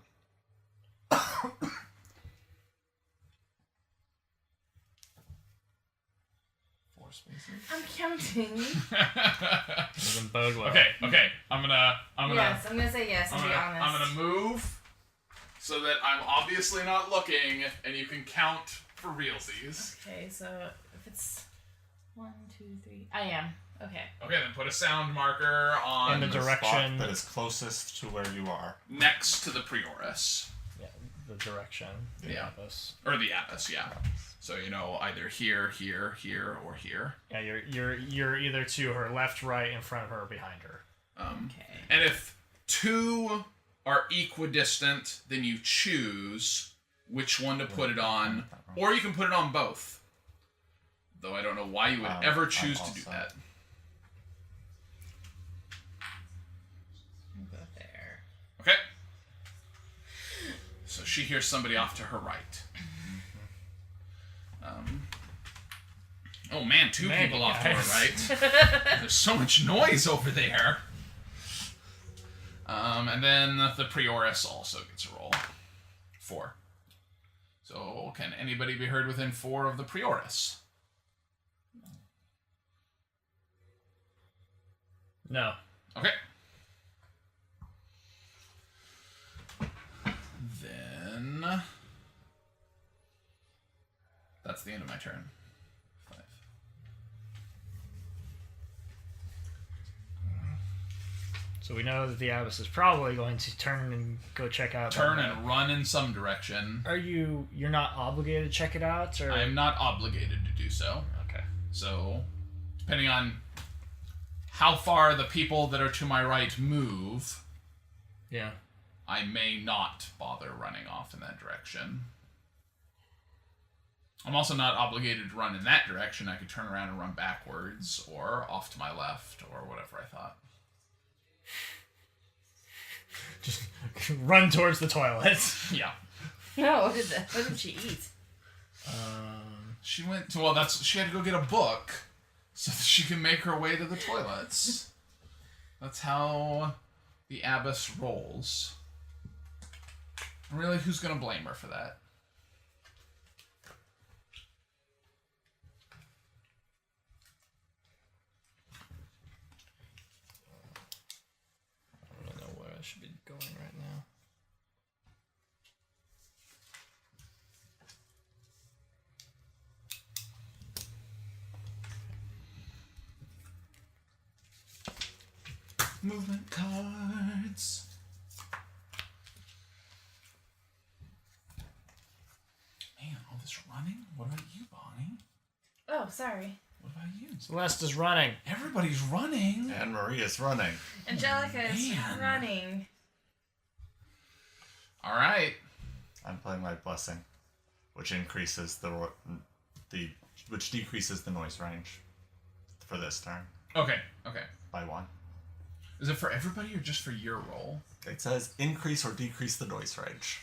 4 spaces. I'm counting. Doesn't bode well. Okay. I'm gonna Yes, I'm gonna say yes. To be honest. I'm gonna move so that I'm obviously not looking, and you can count for realsies. Okay, so if it's 1, 2, 3, I am. Okay. Okay, then put a sound marker on In the direction spot that is closest to where you are. next to the prioress. Yeah, the direction. The Yeah. abbess. Or the abbess, yeah. So either here, here, here, or here. Yeah, you're either to her left, right, in front of her, or behind her. Okay. And if 2 are equidistant, then you choose which one to put it on, or you can put it on both. Though I don't know why you would ever choose to do that. We'll go there. Okay. So she hears somebody off to her right. Oh man, 2 Man, people off to guys. her right. There's so much noise over there. And then the prioress also gets a roll. 4. So can anybody be heard within 4 of the prioress? No. Okay. Then that's the end of my turn. 5. So we know that the abbess is probably going to turn and go check out. Turn and run in some direction. You're not obligated to check it out, or? I am not obligated to do so. Okay. So, depending on how far the people that are to my right move, Yeah. I may not bother running off in that direction. I'm also not obligated to run in that direction. I could turn around and run backwards, or off to my left, or whatever I thought. Just run towards the toilet. Yeah. No, what did she eat? She went to, well, she had to go get a book so that she can make her way to the toilets. That's how the abbess rolls. Really, who's going to blame her for that? I don't know where I should be going right now. Movement cards. Man, all this running? What about you, Bonnie? Oh, sorry. What about you? Celeste is running. Everybody's running. And Maria's running. Angelica is Man. running. All right. I'm playing my blessing, which increases which decreases the noise range for this turn Okay. by 1. Is it for everybody or just for your roll? It says increase or decrease the noise range.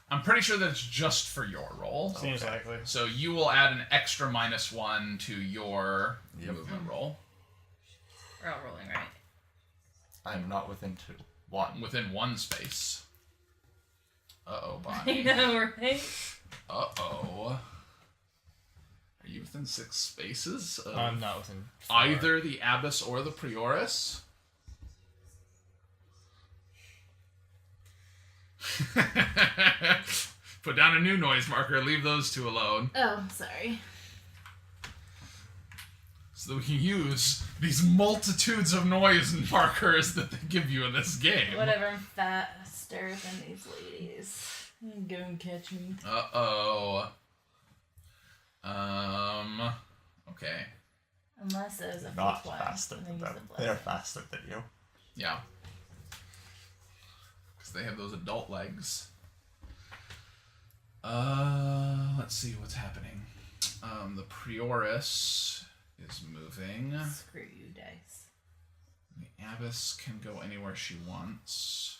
I'm pretty sure that it's just for your roll. Seems likely. So you will add an extra -1 to your movement roll. We're all rolling, right? I'm not within 2. 1. Within 1 space. Uh-oh, I Bonnie. know, right? Uh-oh. Are you within 6 spaces of I'm not within 4. either the abbess or the prioress? Put down a new noise marker. Leave those 2 alone. Oh, sorry. So that we can use these multitudes of noise markers that they give you in this game. Whatever, I'm faster than these ladies. Go and catch me. Uh-oh. Okay. Unless it was a Not flip one, faster and than then use them. the They're blessing. faster than you. Yeah. Because they have those adult legs. Let's see what's happening. The prioress is moving. Screw you, dice. The abbess can go anywhere she wants.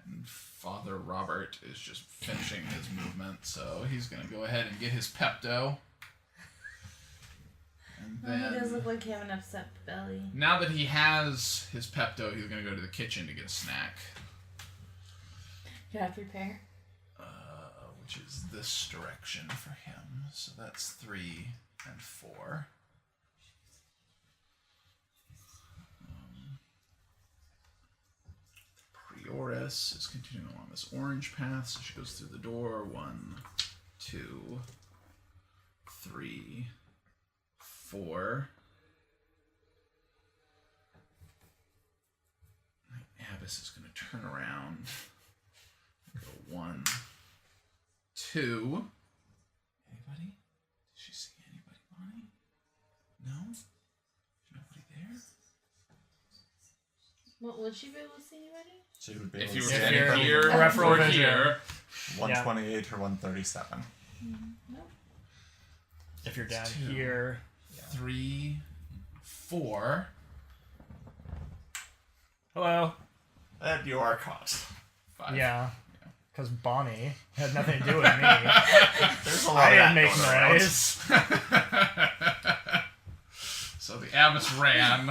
And Father Robert is just finishing his movement, so he's going to go ahead and get his Pepto. And Well, he does then, look like he has an upset belly. now that he has his Pepto, he's going to go to the kitchen to get a snack. Can I prepare? Which is this direction for him. So that's 3 and 4. Prioress is continuing along this orange path, so she goes through the door. 1, 2, 3, 4. The abbess is going to turn around. Go 1, 2. Anybody? Did she see anybody, Bonnie? No? Nobody there? What, would she be able to see anybody? So you would be If able you to were see standing anybody here from Peripheral or vision. here, 128 or 137. Nope. If you're down 2, here. 3, 4. Hello. And you are caught. 5. Yeah. Because Bonnie had nothing to do with me. There's a lot I of didn't that make going around. noise. So the abbess ran.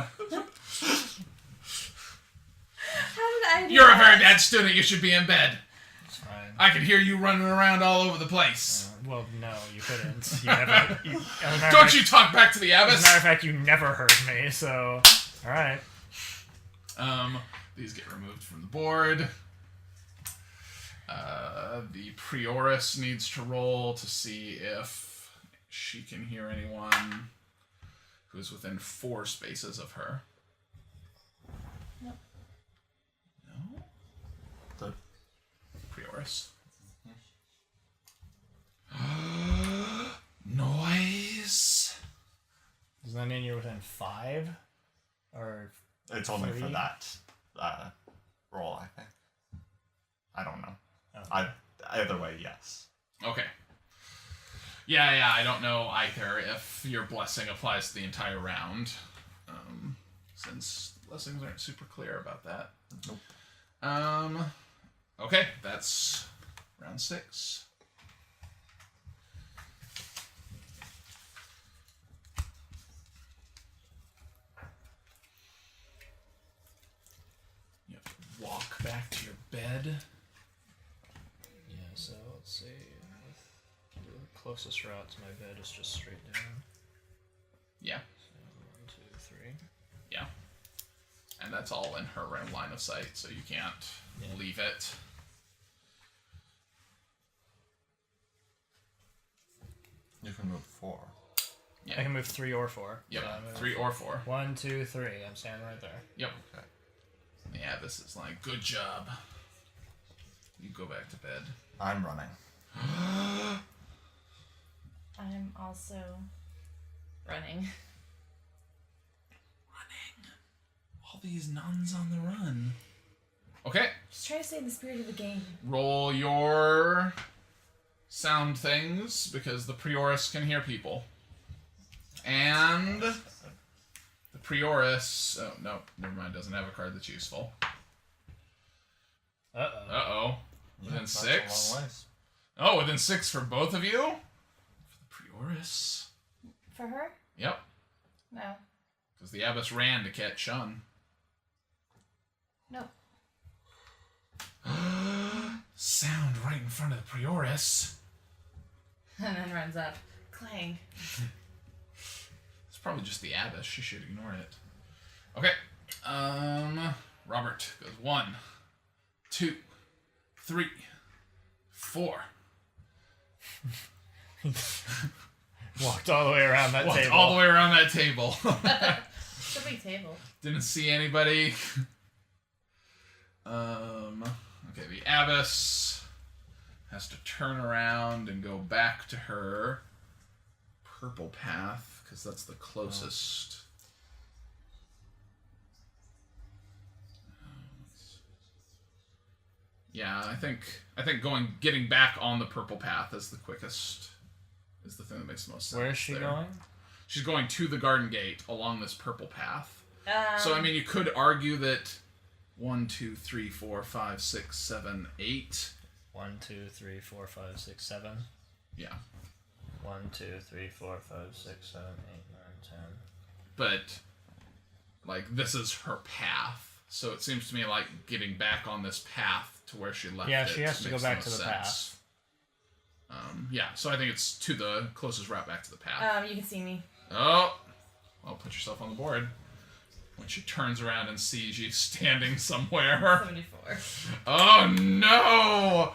How did I do You're a that? very bad student. You should be in bed. It's fine. I can hear you running around all over the place. Well, no, you couldn't. You never. As a matter of Don't fact- you talk back to the As a abbess. matter of fact, you never heard me. So, all right. These get removed from the board. The prioress needs to roll to see if she can hear anyone who is within 4 spaces of her. Nope. No? The Prioress. Noise. Does that mean you're within 5? Or It's only for 3? that roll, I think. I don't know. Okay. Either way, yes. Okay. Yeah, I don't know either if your blessing applies to the entire round, since blessings aren't super clear about that. Nope. Okay, that's round 6. You have to walk back to your bed. Yeah, so let's see. The closest route to my bed is just straight down. Yeah. So 1, 2, 3. Yeah. And that's all in her line of sight, so you can't leave it. You can move 4. Yeah. I can move 3 or 4. Yep, So 3 or 4. 1, 2, 3. I'm standing right there. Yep. Okay. Yeah, this is like, good job. You go back to bed. I'm running. I'm also running. All these nuns on the run. Okay. Just try to stay in the spirit of the game. Roll your sound things, because the Prioress can hear people. And the Prioress... Oh, no. Never mind. Doesn't have a card that's useful. Uh-oh. Uh-oh. Within That's 6? a long ways. Oh, within 6 for both of you? For the Prioress. For her? Yep. No. Because the Abbess ran to catch Shun. No. Sound right in front of the Prioress. And then runs up. Clang. It's probably just the Abbess. She should ignore it. Okay. Robert goes 1, 2, 3, 4. Walked all the way around that Walked table. all the way around that table. It's a big table. Didn't see anybody. Okay, the Abbess has to turn around and go back to her purple path, because that's the closest. Yeah, I think getting back on the purple path is the quickest, is the thing that makes the most sense. Where is she there. going? She's going to the garden gate along this purple path. So, I Um, mean, you could argue that 1, 2, 3, 4, 5, 6, 7, 8. 1, 2, 3, 4, 5, 6, 7. Yeah. 1, 2, 3, 4, 5, 6, 7, 8, 9, 10. But, like, this is her path. So it seems to me like getting back on this path to where she left Yeah, it she has to go makes back most to the sense. path. Yeah, so I think it's to the closest route back to the path. you can see me. Oh! Well, put yourself on the board. When she turns around and sees you standing somewhere. 74. Oh no!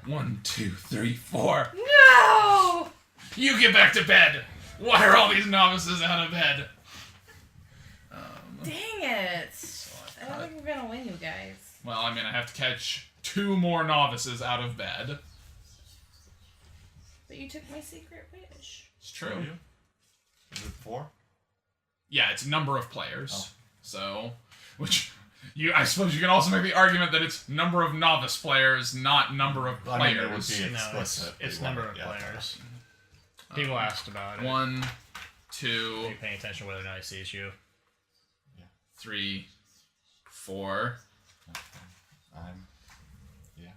1, 2, 3, 4. No! You get back to bed! Why are all these novices out of bed? Dang it! I don't think we're gonna win, you guys. Well, I mean, I have to catch 2 more novices out of bed. But you took my secret wish. It's true. Are you? Is it 4? Yeah, it's number of players. Oh. So, I suppose you can also make the argument that it's number of novice players, not number of players. I mean, it would be No, explicit. it's number of players. People asked about it. 1, Are 2, you paying attention whether or not he sees you? 3, 4. Yeah.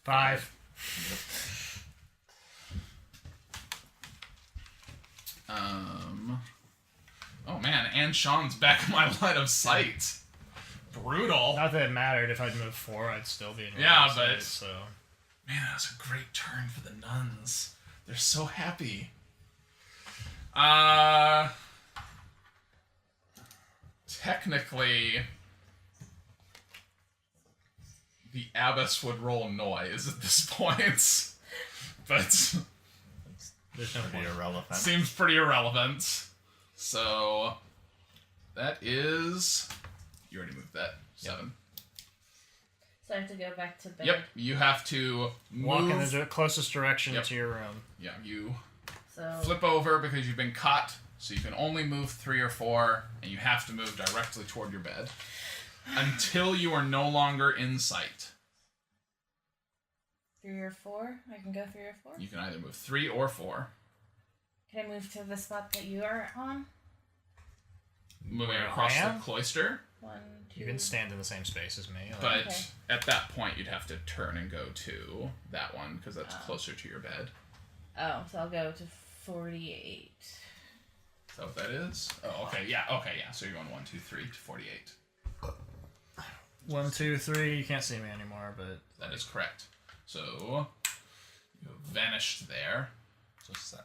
5. Oh man, and Sean's back in my line of sight. Brutal. Not that it mattered. If I'd moved 4, I'd still be in line Yeah, of sight, but- so. Man, that was a great turn for the nuns. They're so happy. Technically, the Abbess would roll noise at this point, but There's no Pretty point. irrelevant. seems pretty irrelevant. So, that is... You already moved that. 7. So I have to go back to bed. Yep, you have to Walk in move. the closest direction Yep. to your room. Yeah, you So flip over because you've been caught, so you can only move 3 or 4, and you have to move directly toward your bed until you are no longer in sight. 3 or 4? I can go 3 or 4? You can either move 3 or 4. Can I move to the spot that you are on? moving Where across I the am? cloister. 1, 2. You can stand in the same space as me. like- But Okay. at that point, you'd have to turn and go to that one because that's closer to your bed. Oh, so I'll go to 48. Is that what that is? Oh, okay. Yeah. So you're going 1, 2, 3 to 48. 1, 2, 3. You can't see me anymore, but That is correct. So you have vanished there. Just a sec.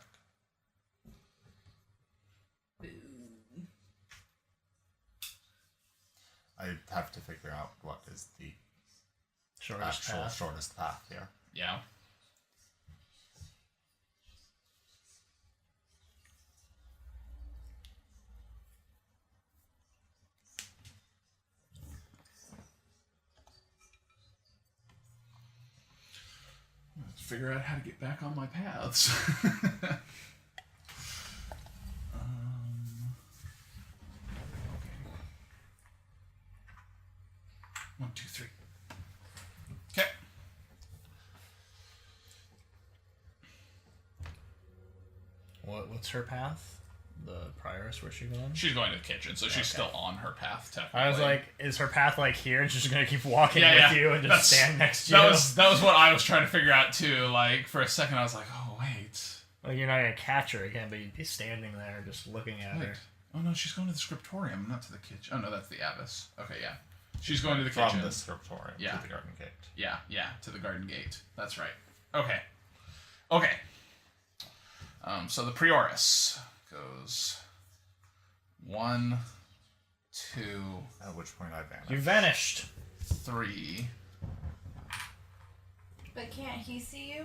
I have to figure out what is the shortest actual path. shortest path here. Yeah. Let's figure out how to get back on my paths. Okay. 1, 2, 3. Okay. What's her path? The prioress, where's she going? She's going to the kitchen, so she's still on her path, technically. I was like, is her path like here, and she's just gonna keep walking Yeah, with you and just stand next to that you? that was what I was trying to figure out too. Like for a second, I was like, oh wait. Like you're not gonna catch her again, but you'd be standing there just looking at Wait. her. Oh no, she's going to the scriptorium, not to the kitchen. Oh no, that's the abbess. Okay, yeah. She's going to the From kitchen. the scriptorium Yeah. to the garden gate. Yeah, to the garden gate. That's right. Okay. So the prioress goes 1, 2, At which point I vanish. You vanished. 3. But can't he see you?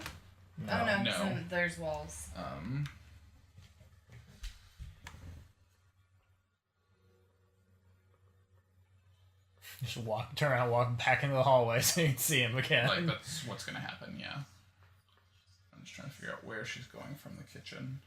No. Oh, no. 'cause No. then there's walls. Just turn around, walk back into the hallway so you can see him again. Like that's what's gonna happen. Yeah. I'm just trying to figure out where she's going from the kitchen.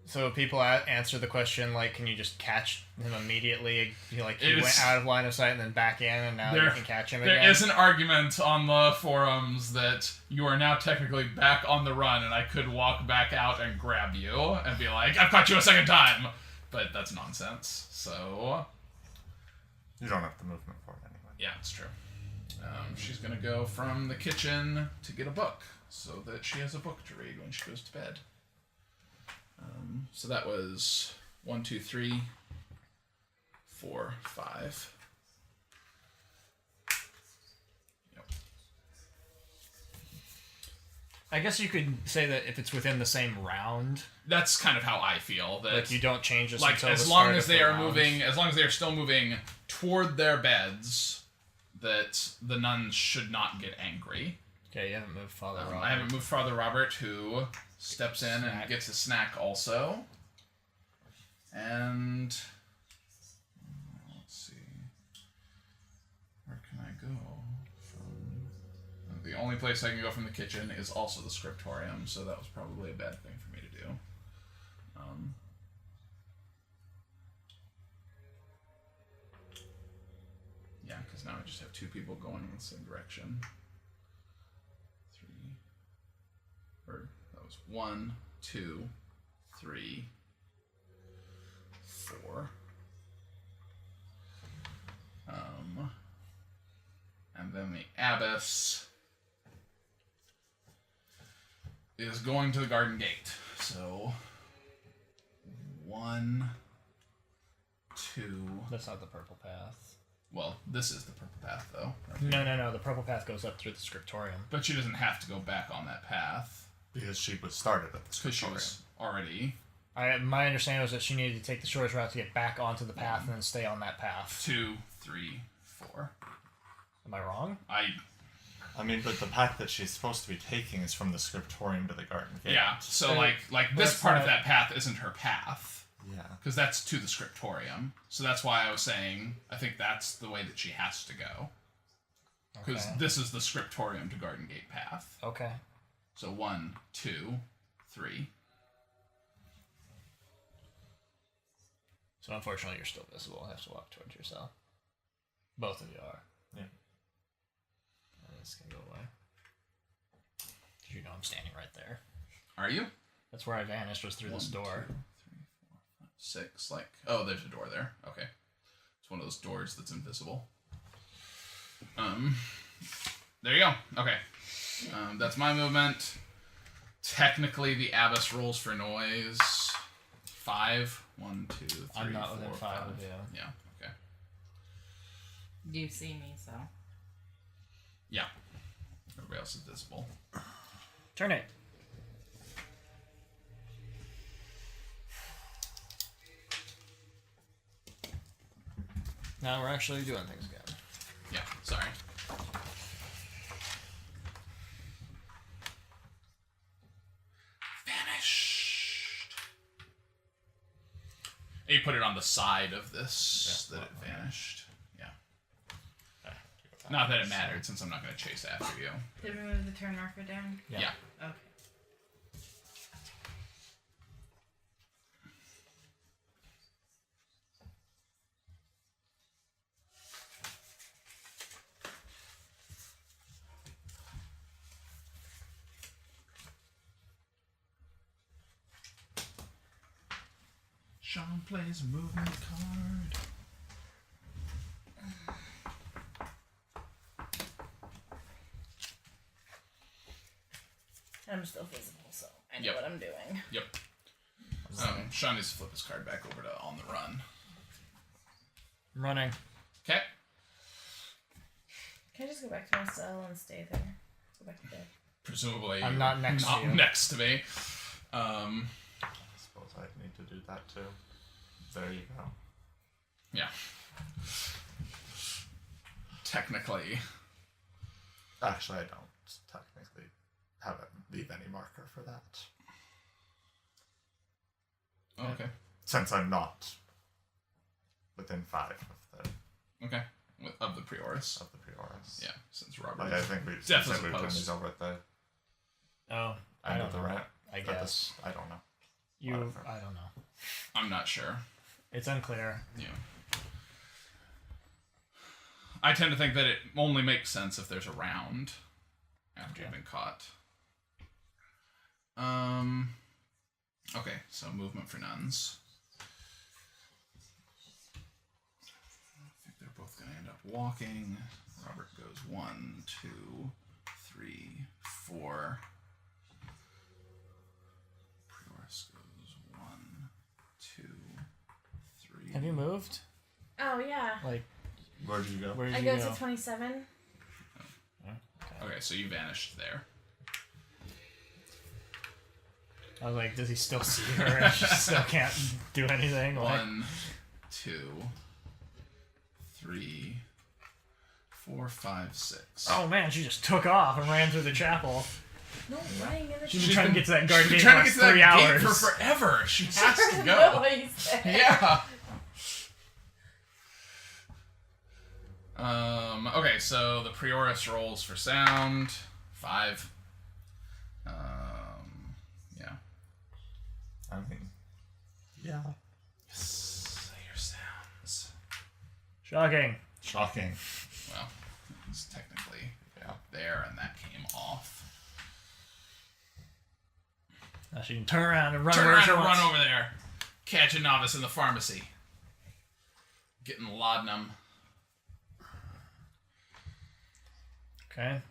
So people answer the question like, can you just catch him immediately? He It's- went out of line of sight and then back in, and now you can catch him again. There is an argument on the forums that you are now technically back on the run, and I could walk back out and grab you and be like, I've caught you a second time. But that's nonsense. So You don't have the movement for it anyway. yeah, it's true. She's gonna go from the kitchen to get a book so that she has a book to read when she goes to bed. So that was 1, 2, 3, 4, 5. Yep. I guess you could say that if it's within the same round, That's kind of how I feel. That like you don't change this like until as the long start as of they the are round. moving, as long as they are still moving toward their beds, that the nuns should not get angry. Okay, you haven't moved Father Robert. I haven't moved Father Robert, who steps in and gets a snack also. And let's see, where can I go from? The only place I can go from the kitchen is also the scriptorium, so that was probably a bad thing for me to do. Yeah, because now I just have 2 people going in the same direction. 3, or that was 1, 2, 3, 4. And then the abbess is going to the garden gate. So 1, 2. That's not the purple path. Well, this is the purple path, though. No. The purple path goes up through the scriptorium. But she doesn't have to go back on that path Because she was started at the because she scriptorium. was already My understanding was that she needed to take the shortest route to get back onto the path and then stay on that path. 2, 3, 4. Am I wrong? I mean, but the path that she's supposed to be taking is from the scriptorium to the garden gate. Yeah. So But- like but this it's part of not- that path isn't her path. Yeah. Because that's to the scriptorium. So that's why I was saying I think that's the way that she has to go. Because Okay. this is the scriptorium to Garden Gate path. Okay. So 1, 2, 3. So unfortunately, you're still visible. You have to walk towards yourself. Both of you are. Yeah. And this can go away. Did you know I'm standing right there? Are you? That's where I vanished, was through this 1, door. 2, 3, 4, 5, 6, like... Oh, there's a door there. Okay. It's one of those doors that's invisible. There you go. Okay. That's my movement. Technically, the abbess rolls for noise. 5. 1, 2, 3, I'm not 4, within 5 of you. Yeah, okay. You see me, so. Yeah. Everybody else is visible. Turn it. Now we're actually doing things again. Yeah, sorry. Vanished. And you put it on the side of this that it vanished. Yeah. Not that it mattered, since I'm not going to chase after you. Did we move the turn marker down? Yeah. Okay. Sean plays a movement card. I'm still visible, so I know Yep. what I'm doing. Yep. Sean needs to flip his card back over to on the run. I'm running. Okay. Can I just go back to my cell and stay there? Go back to bed. Presumably, I'm not next to you. next to me. I suppose I need to do that too. There you go. Yeah. Technically. Actually, I don't technically leave any marker for that. Oh, okay. Since I'm not within 5 of Okay. Of the Prioris. the Prioris. Yeah, since Robert. Like, I think we Definitely said we put supposed. these over at the Oh, I end don't of the know. ramp. I But guess. I don't know. You, Whatever. I don't know. I'm not sure. It's unclear. Yeah. I tend to think that it only makes sense if there's a round after you've been caught. Okay, so movement for nuns. I think they're both going to end up walking. Robert goes 1, 2, 3, 4. Prioris goes 1, 2, 3. Have you moved? Oh, yeah. Like, Where did you go? where did I you go go? to 27. Okay, so you vanished there. I was like, does he still see her and she still can't do anything? Like, 1, 2, 3, 4, 5, 6. oh man, she just took off and ran through the chapel. No, running in the She's been trying to get to that guard She's gate been for trying to like get to that 3 gate hours. for forever. She has to No, go. he said. Yeah. Okay, so the Prioris rolls for sound. 5. Yeah. I mean, yeah. Say your sounds. Shocking. Shocking. Well, it's technically Yeah. there, and that came off. Now she can turn around and run Turn where around she and wants. run over there. Catch a novice in the pharmacy. Getting laudanum. Okay.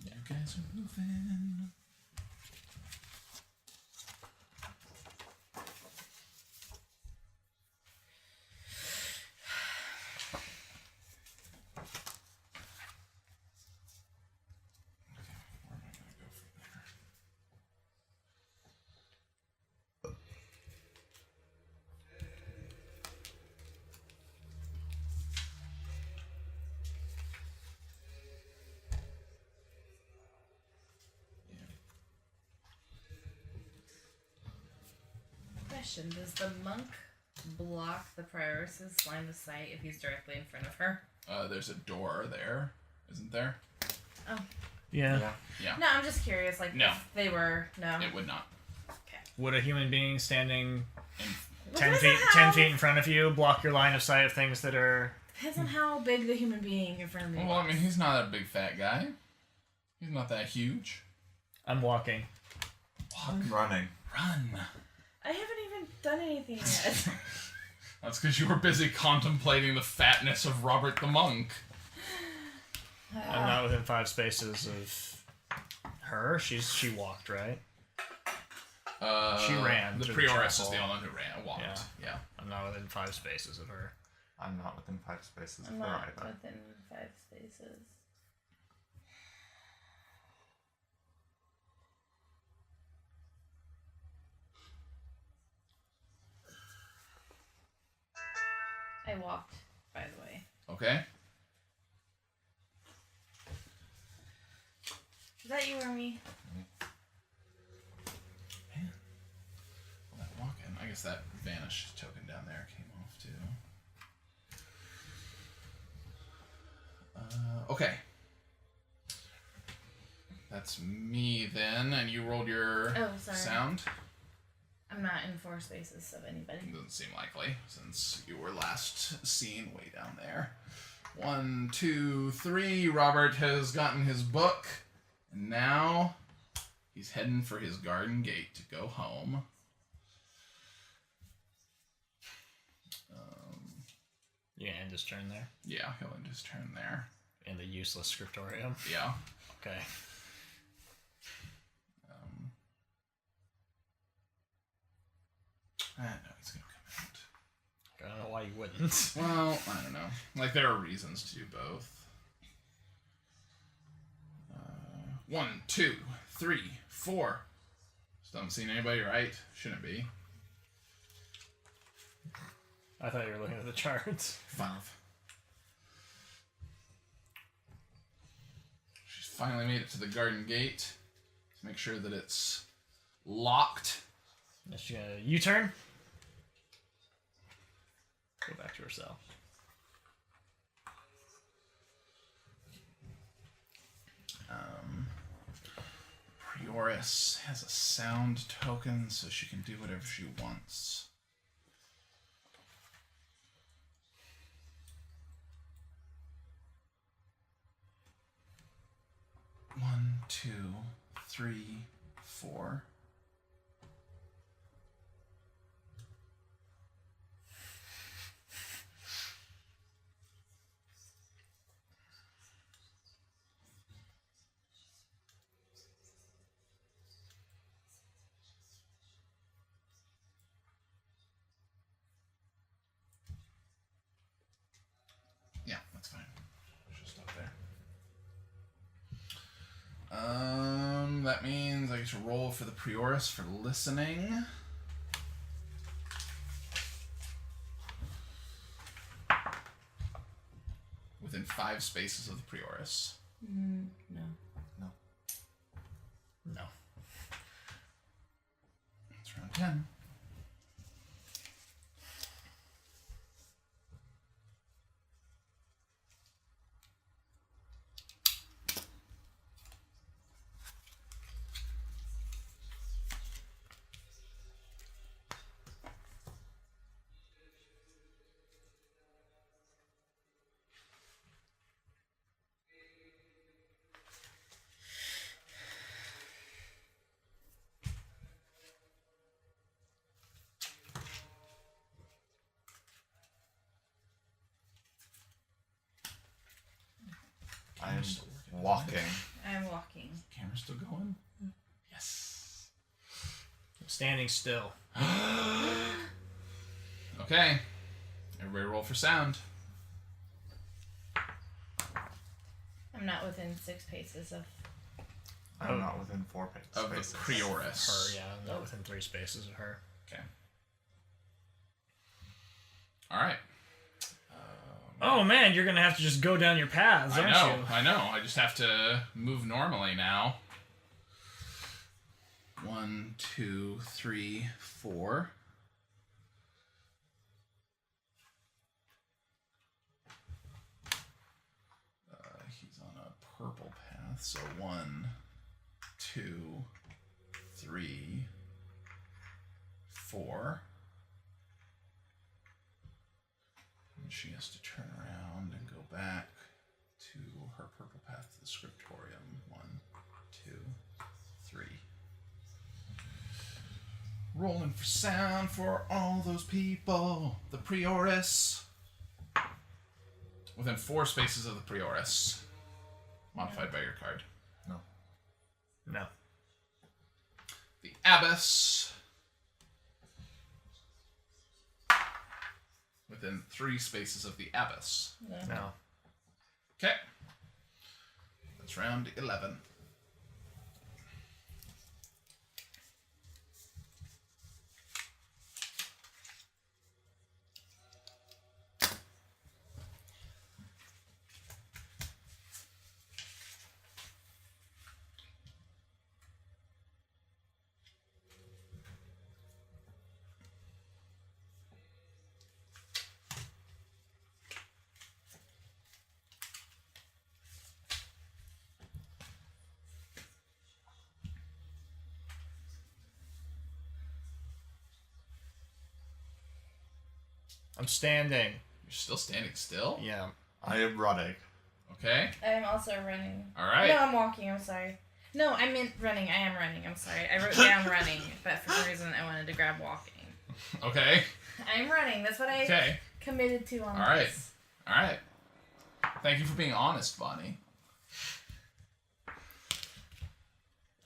You guys are moving. Question: does the monk block the Prioris's line of sight if he's directly in front of her? There's a door there, isn't there? Oh. Yeah. Yeah. No, I'm just curious. Like, No. if they were no. It would not. Okay. Would a human being standing And 10 Depends feet, on how- 10 feet in front of you block your line of sight of things that are... Depends on how big the human being in front of me well, I was. mean, he's not a big fat guy. He's not that huge. I'm walking. I'm running. Run. I haven't even done anything yet. That's because you were busy contemplating the fatness of Robert the Monk. I'm not within 5 spaces of her. She walked, right? She ran. The through Prioress is chapel. the only one who walked. Yeah. I'm not within 5 spaces of her. I'm not within 5 spaces I'm of her not either. within 5 spaces. I walked, by the way. Okay. Is that you or me? Man. Well, that walk-in. I guess that vanish token down there came off too. Okay. That's me then, and you rolled your sorry. sound. I'm not in 4 spaces of anybody. Doesn't seem likely, since you were last seen way down there. 1, 2, 3. Robert has gotten his book, and now he's heading for his garden gate to go home. You gonna end his turn there? Yeah, he'll end his turn there. In the useless scriptorium? Yeah. Okay. No, he's gonna come out. I don't know why you wouldn't. Well, I don't know. Like, there are reasons to do both. 1, 2, 3, 4. Still haven't seen anybody, right? Shouldn't be. I thought you were looking at the charts. 5. She's finally made it to the garden gate to make sure that it's locked. Is she gonna U-turn? Go back to herself. Prioris has a sound token, so she can do whatever she wants. One, 2, 3, 4. Yeah, that's fine. She'll stop there. That means I get to roll for the Prioris for listening. Within 5 spaces of the Prioris. No. No. No. That's round 10. I'm walking. I'm walking. Camera's still going? Yes. Standing still. Okay. Everybody roll for sound. I'm not within 6 paces of. I'm not within 4 Of the spaces. Prioris. Her, yeah. I'm not within 3 spaces of her. Okay. Alright. Oh man, you're gonna have to just go down your paths, aren't you? I know. I just have to move normally now. 1, 2, 3, 4. He's on a purple path, so 1, 2, 3, 4. And she has to turn around and go back to her purple path to the scriptorium. 1, 2, 3. Rolling for sound for all those people. The Prioris. Within 4 spaces of the Prioris. Modified by your card. No. The Abbess. Within 3 spaces of the Abbess. No. Okay. That's round 11. I'm standing. You're still standing still? Yeah. I am running. Okay. I'm also running. All right. No, I'm walking. I'm sorry. No, I meant running. I am running. I'm sorry. I wrote down running, but for some reason I wanted to grab walking. Okay. I'm running. That's what I Okay. committed to on All right. this. All right. Thank you for being honest, Bonnie.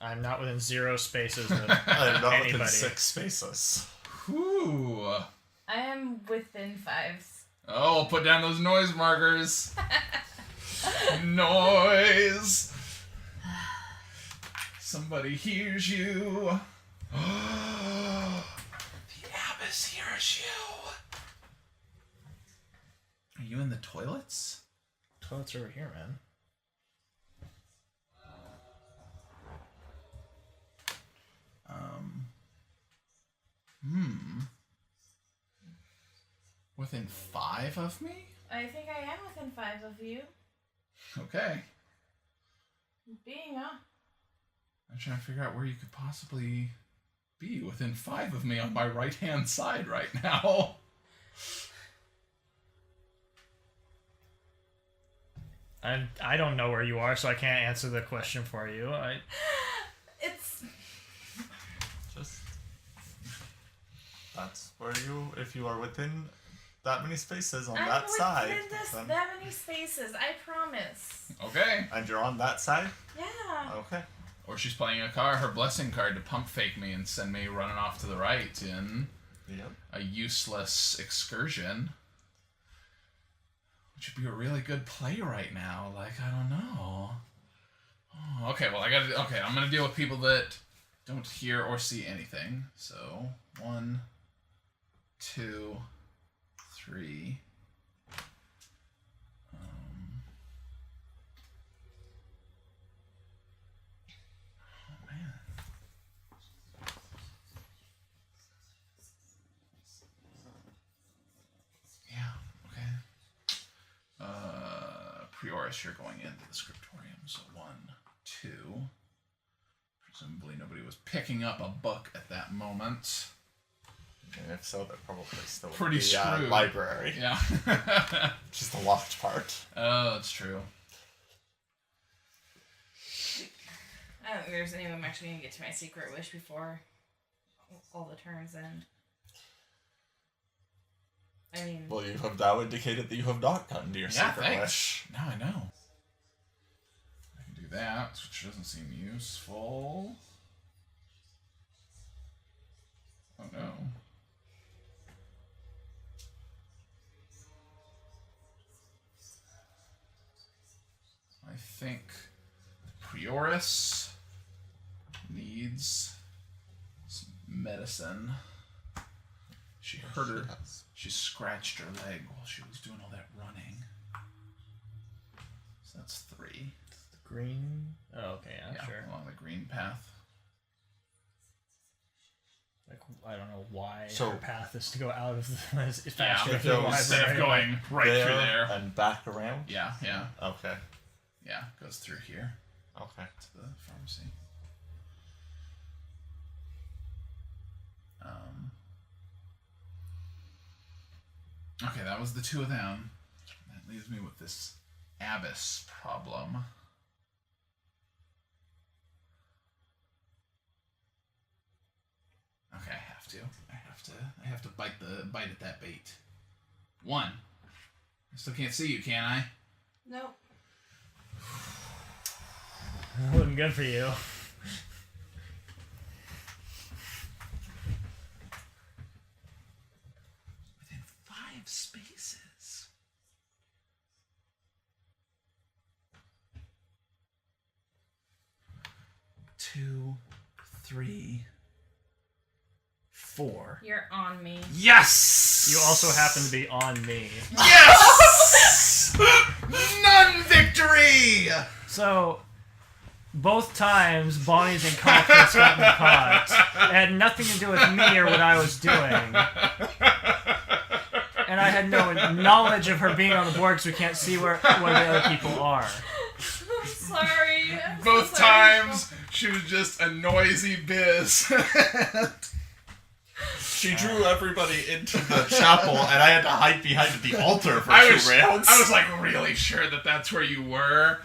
I'm not within 0 spaces of I am not anybody. within 6 spaces. Whew. I am within 5. Oh, I'll put down those noise markers. Noise. Somebody hears you. The Abbess hears you. Are you in the toilets? Toilet's over here, man. Within 5 of me? I think I am within 5 of you. Okay. Being up. I'm trying to figure out where you could possibly be within 5 of me on my right-hand side right now. I don't know where you are, so I can't answer the question for you. It's. Just... That's where you... If you are within that many spaces on that side... I'm within that many spaces. I promise. Okay. And you're on that side? Yeah. Okay. Or she's playing her blessing card to pump fake me and send me running off to the right in Yep. a useless excursion. Which would be a really good play right now. Like, I don't know. Oh, okay, well, I'm gonna deal with people that don't hear or see anything. So, 1, 2, 3. Oh, man. Yeah, okay. Prioris, you're going into the scriptorium. So 1, 2. Presumably nobody was picking up a book at that moment. And if so, they're probably still Pretty in the screwed. library. Yeah. Just the locked part. Oh, that's true. I don't think there's any way I'm actually going to get to my secret wish before all the turns end. I mean... Well, you have now indicated that you have not gotten to your secret thanks. wish. Now I know. I can do that, which doesn't seem useful. Oh no. I think Prioris needs some medicine. She hurt her. She scratched her leg while she was doing all that running. So that's 3. The green. Oh, okay, yeah, sure. Along the green path. Like, I don't know why So- her path is to go out of the faster Yeah, through the goes instead of library. going right through there. And back around? Yeah, yeah, Okay. yeah. Goes through here Okay. to the pharmacy. Okay, that was the 2 of them. That leaves me with this Abbess problem. Okay, I have I have to bite at that bait. 1. I still can't see you, can I? Nope. Looking good for you. Within 5 spaces. 2, 3, 4. You're on me. Yes! You also happen to be on me. Yes! Nun victory! So, both times, Bonnie's incompetence got me caught. It had nothing to do with me or what I was doing. And I had no knowledge of her being on the board because we can't see where the other people are. I'm sorry. I'm so Both sorry. times, she was just a noisy biz. She drew everybody into the chapel, and I had to hide behind the altar for I 2 was rounds. like really sure that that's where you were,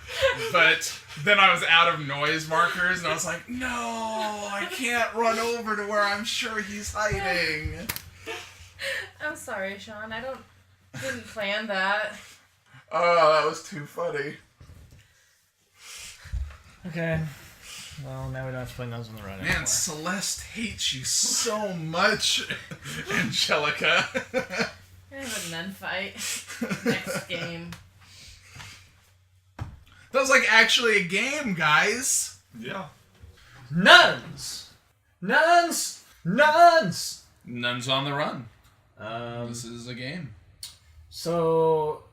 but then I was out of noise markers, and I was like, no, I can't run over to where I'm sure he's hiding. I'm sorry, Sean. Didn't plan that. Oh, that was too funny. Okay. Well, now we don't have to play Nuns on the Run Man, anymore. Celeste hates you so much, Angelica. I have a nun fight next game. That was like actually a game, guys. Yeah. Nuns! Nuns! Nuns! Nuns on the Run. This is a game. So,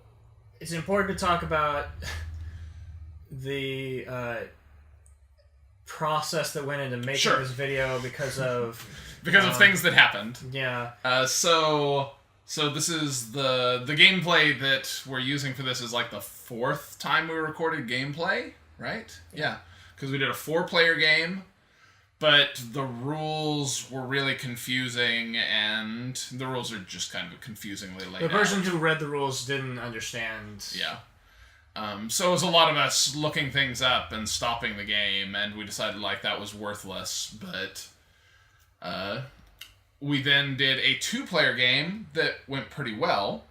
it's important to talk about the process that went into making Sure. this video because of things that happened. yeah. So this is the gameplay that we're using for this is like the 4th time we recorded gameplay, right? Yeah. Because we did a 4-player game, but the rules were really confusing, and the rules are just kind of confusingly laid The out. person who read the rules didn't understand. Yeah. So it was a lot of us looking things up and stopping the game, and we decided like that was worthless, but we then did a 2-player game that went pretty well,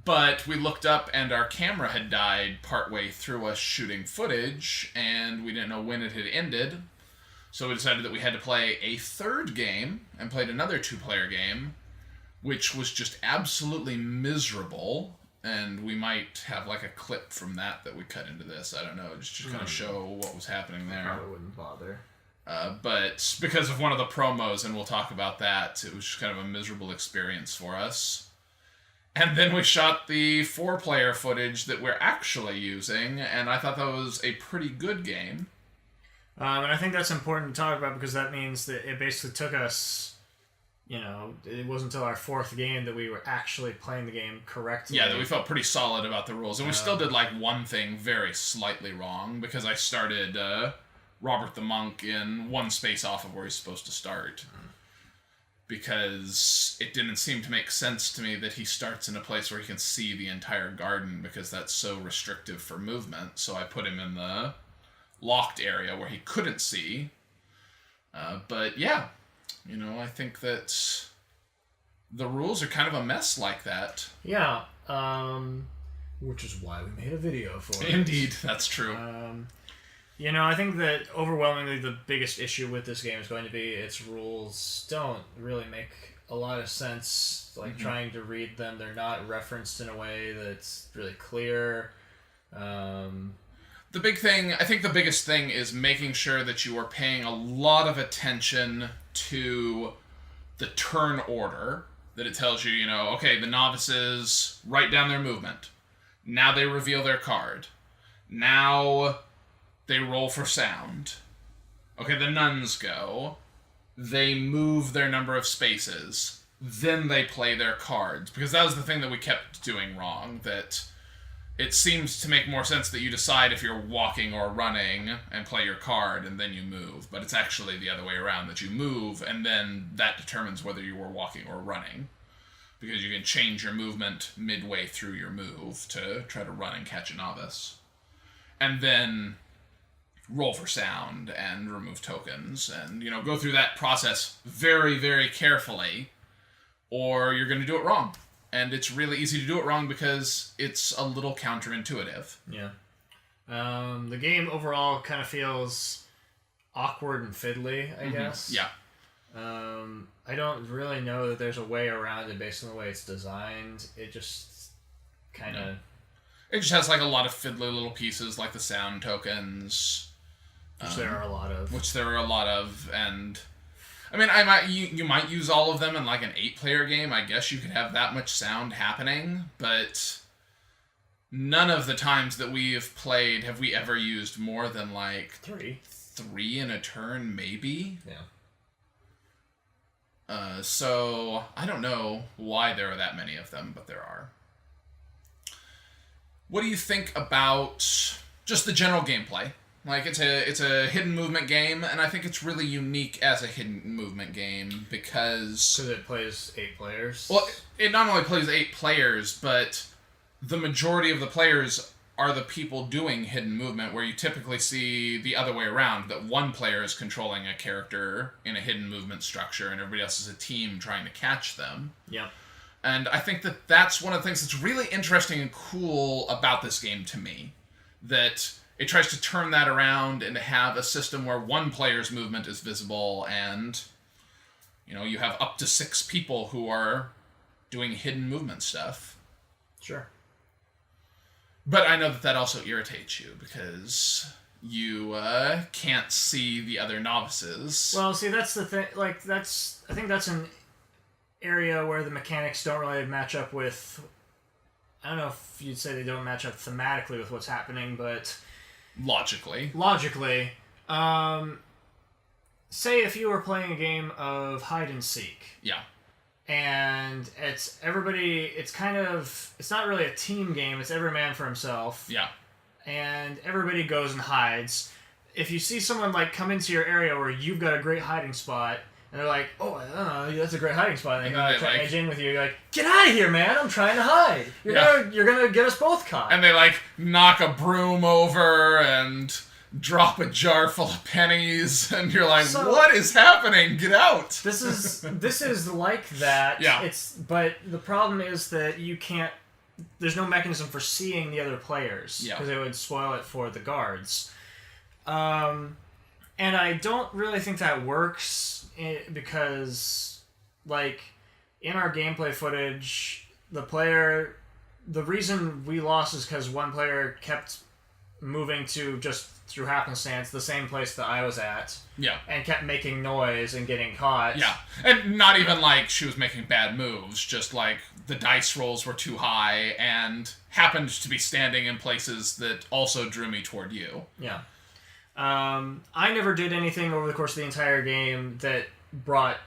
but we looked up and our camera had died partway through us shooting footage, and we didn't know when it had ended, so we decided that we had to play a 3rd game, and played another 2-player game, which was just absolutely miserable. And we might have like a clip from that we cut into this. I don't know, just to kind of show what was happening there. Probably wouldn't bother. But because of one of the promos, and we'll talk about that, it was just kind of a miserable experience for us. And then we shot the 4-player footage that we're actually using, and I thought that was a pretty good game. And I think that's important to talk about because that means that it basically took us, it wasn't until our 4th game that we were actually playing the game correctly. Yeah, that we felt pretty solid about the rules. And we still did like one thing very slightly wrong, because I started Robert the Monk in 1 space off of where he's supposed to start. Because it didn't seem to make sense to me that he starts in a place where he can see the entire garden, because that's so restrictive for movement. So I put him in the locked area where he couldn't see. But yeah, I think that the rules are kind of a mess like that. Yeah, which is why we made a video for it. Indeed, that's true. I think that overwhelmingly the biggest issue with this game is going to be its rules don't really make a lot of sense. Like, trying to read them, they're not referenced in a way that's really clear. The biggest thing is making sure that you are paying a lot of attention to the turn order, that it tells you, okay, the novices write down their movement. Now they reveal their card. Now they roll for sound. Okay, the nuns go. They move their number of spaces. Then they play their cards. Because that was the thing that we kept doing wrong, that it seems to make more sense that you decide if you're walking or running and play your card and then you move. But it's actually the other way around, that you move and then that determines whether you were walking or running. Because you can change your movement midway through your move to try to run and catch a novice. And then roll for sound and remove tokens and, go through that process very, very carefully, or you're going to do it wrong. And it's really easy to do it wrong because it's a little counterintuitive. Yeah. The game overall kind of feels awkward and fiddly, I guess. Yeah. I don't really know that there's a way around it based on the way it's designed. It just kind of... It just has like a lot of fiddly little pieces like the sound tokens. Which there are a lot of. And... I mean, you might use all of them in like an 8-player game. I guess you could have that much sound happening, but none of the times that we have played have we ever used more than like 3 in a turn, maybe. Yeah. So I don't know why there are that many of them, but there are. What do you think about just the general gameplay? Like, it's a hidden movement game, and I think it's really unique as a hidden movement game because it plays 8 players. Well, it not only plays 8 players, but the majority of the players are the people doing hidden movement, where you typically see the other way around, that one player is controlling a character in a hidden movement structure, and everybody else is a team trying to catch them. Yep. And I think that that's one of the things that's really interesting and cool about this game to me, that it tries to turn that around and to have a system where one player's movement is visible and, you have up to 6 people who are doing hidden movement stuff. Sure. But I know that also irritates you because you can't see the other novices. Well, see, that's the thing. Like, I think that's an area where the mechanics don't really match up with... I don't know if you'd say they don't match up thematically with what's happening, but... Logically. Say if you were playing a game of hide and seek. Yeah. And it's not really a team game, it's every man for himself. Yeah. And everybody goes and hides. If you see someone come into your area where you've got a great hiding spot, and they're like, "Oh, that's a great hiding spot," and they try to edge in with you, you're like, "Get out of here, man! I'm trying to hide. You're gonna get us both caught." And they knock a broom over and drop a jar full of pennies, and you're like, "What is happening? Get out!" This is like that. Yeah. But the problem is that you can't. There's no mechanism for seeing the other players because it would spoil it for the guards. And I don't really think that works because, in our gameplay footage, the reason we lost is because one player kept moving to just through happenstance the same place that I was at. Yeah. And kept making noise and getting caught. Yeah. And not even she was making bad moves, just the dice rolls were too high and happened to be standing in places that also drew me toward you. Yeah. I never did anything over the course of the entire game that brought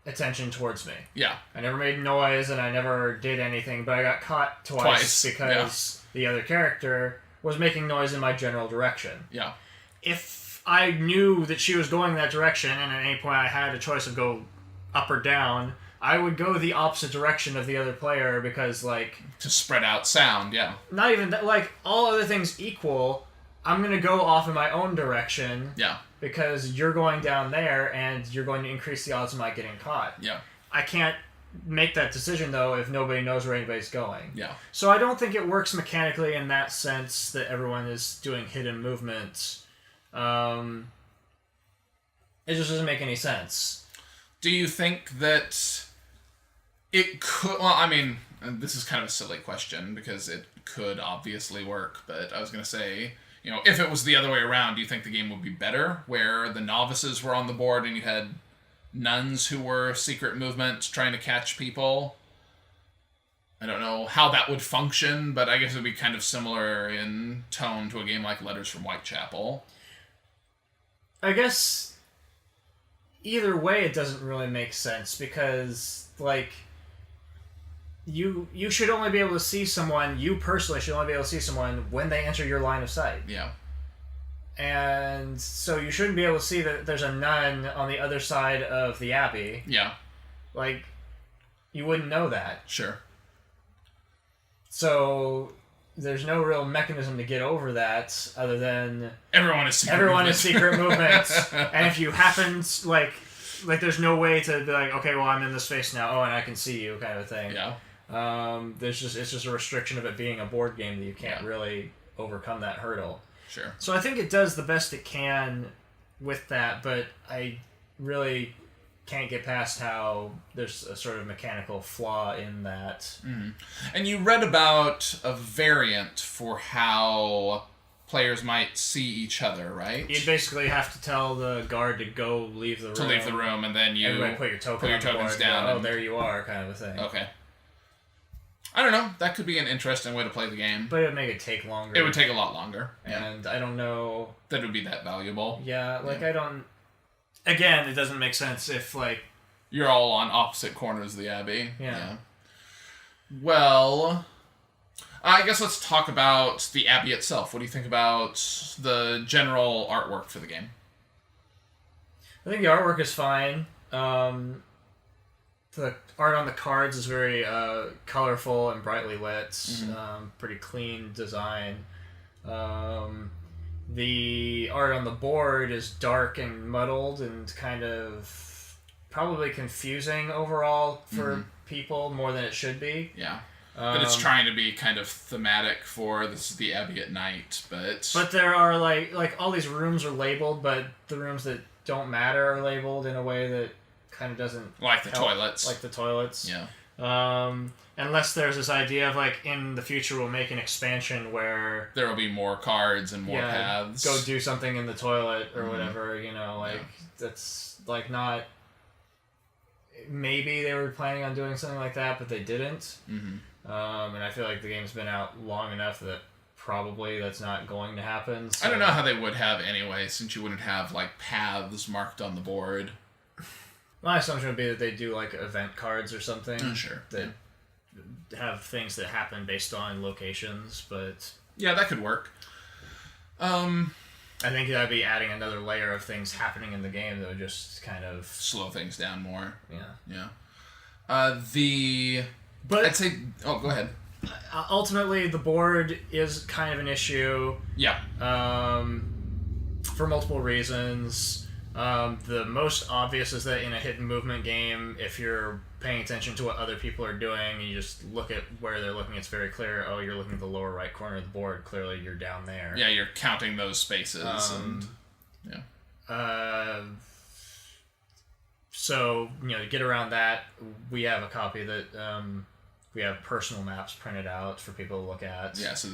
attention towards me. Yeah. I never made noise and I never did anything, but I got caught twice because the other character was making noise in my general direction. Yeah. If I knew that she was going that direction and at any point I had a choice of go up or down, I would go the opposite direction of the other player because, to spread out sound, yeah. Not even that, all other things equal, I'm going to go off in my own direction. Yeah. Because you're going down there and you're going to increase the odds of my getting caught. Yeah. I can't make that decision, though, if nobody knows where anybody's going. Yeah. So I don't think it works mechanically in that sense that everyone is doing hidden movements. It just doesn't make any sense. Do you think that it could... Well, I mean, this is kind of a silly question because it could obviously work, but I was going to say... if it was the other way around, do you think the game would be better, where the novices were on the board and you had nuns who were secret movement trying to catch people? I don't know how that would function, but I guess it would be kind of similar in tone to a game like Letters from Whitechapel. I guess either way it doesn't really make sense because, You should only be able to see someone, you personally should only be able to see someone when they enter your line of sight. Yeah. And so you shouldn't be able to see that there's a nun on the other side of the abbey. Yeah. You wouldn't know that. Sure. So there's no real mechanism to get over that other than everyone is secret movement. And if you happen like there's no way to be like, okay, well, I'm in this space now. Oh, and I can see you, kind of thing. Yeah. It's just a restriction of it being a board game that you can't really overcome that hurdle. Sure. So I think it does the best it can with that, but I really can't get past how there's a sort of mechanical flaw in that. Mm-hmm. And you read about a variant for how players might see each other, right? You basically have to tell the guard to go leave the room. To leave the room, and then you everybody put your tokens down. Oh, there you are, kind of a thing. Okay. I don't know. That could be an interesting way to play the game. But it would make it take longer. It would take a lot longer. And I don't know... that would be that valuable. Yeah, I don't... Again, it doesn't make sense if, you're all on opposite corners of the abbey. Yeah. Well, I guess let's talk about the abbey itself. What do you think about the general artwork for the game? I think the artwork is fine. The art on the cards is very colorful and brightly lit. Mm-hmm. Pretty clean design. The art on the board is dark and muddled and kind of probably confusing overall for people more than it should be. Yeah. But it's trying to be kind of thematic for this is the abbey at night, but there are like all these rooms are labeled, but the rooms that don't matter are labeled in a way that kind of doesn't like the toilets. Like the toilets. Yeah. Unless there's this idea of in the future we'll make an expansion where there will be more cards and more paths. Go do something in the toilet or whatever, that's not. Maybe they were planning on doing something like that, but they didn't. Mm-hmm. And I feel like the game's been out long enough that probably that's not going to happen. So. I don't know how they would have anyway, since you wouldn't have paths marked on the board. My assumption would be that they do event cards or something. Sure. That have things that happen based on locations, but yeah, that could work. I think that'd be adding another layer of things happening in the game that would just kind of slow things down more. Yeah. Yeah. But I'd say. Oh, go ahead. Ultimately, the board is kind of an issue. Yeah. For multiple reasons. The most obvious is that in a hidden movement game, if you're paying attention to what other people are doing, you just look at where they're looking, it's very clear, oh, you're looking at the lower right corner of the board, clearly you're down there. Yeah, you're counting those spaces. So, to get around that, we have a copy that we have personal maps printed out for people to look at. Yeah, so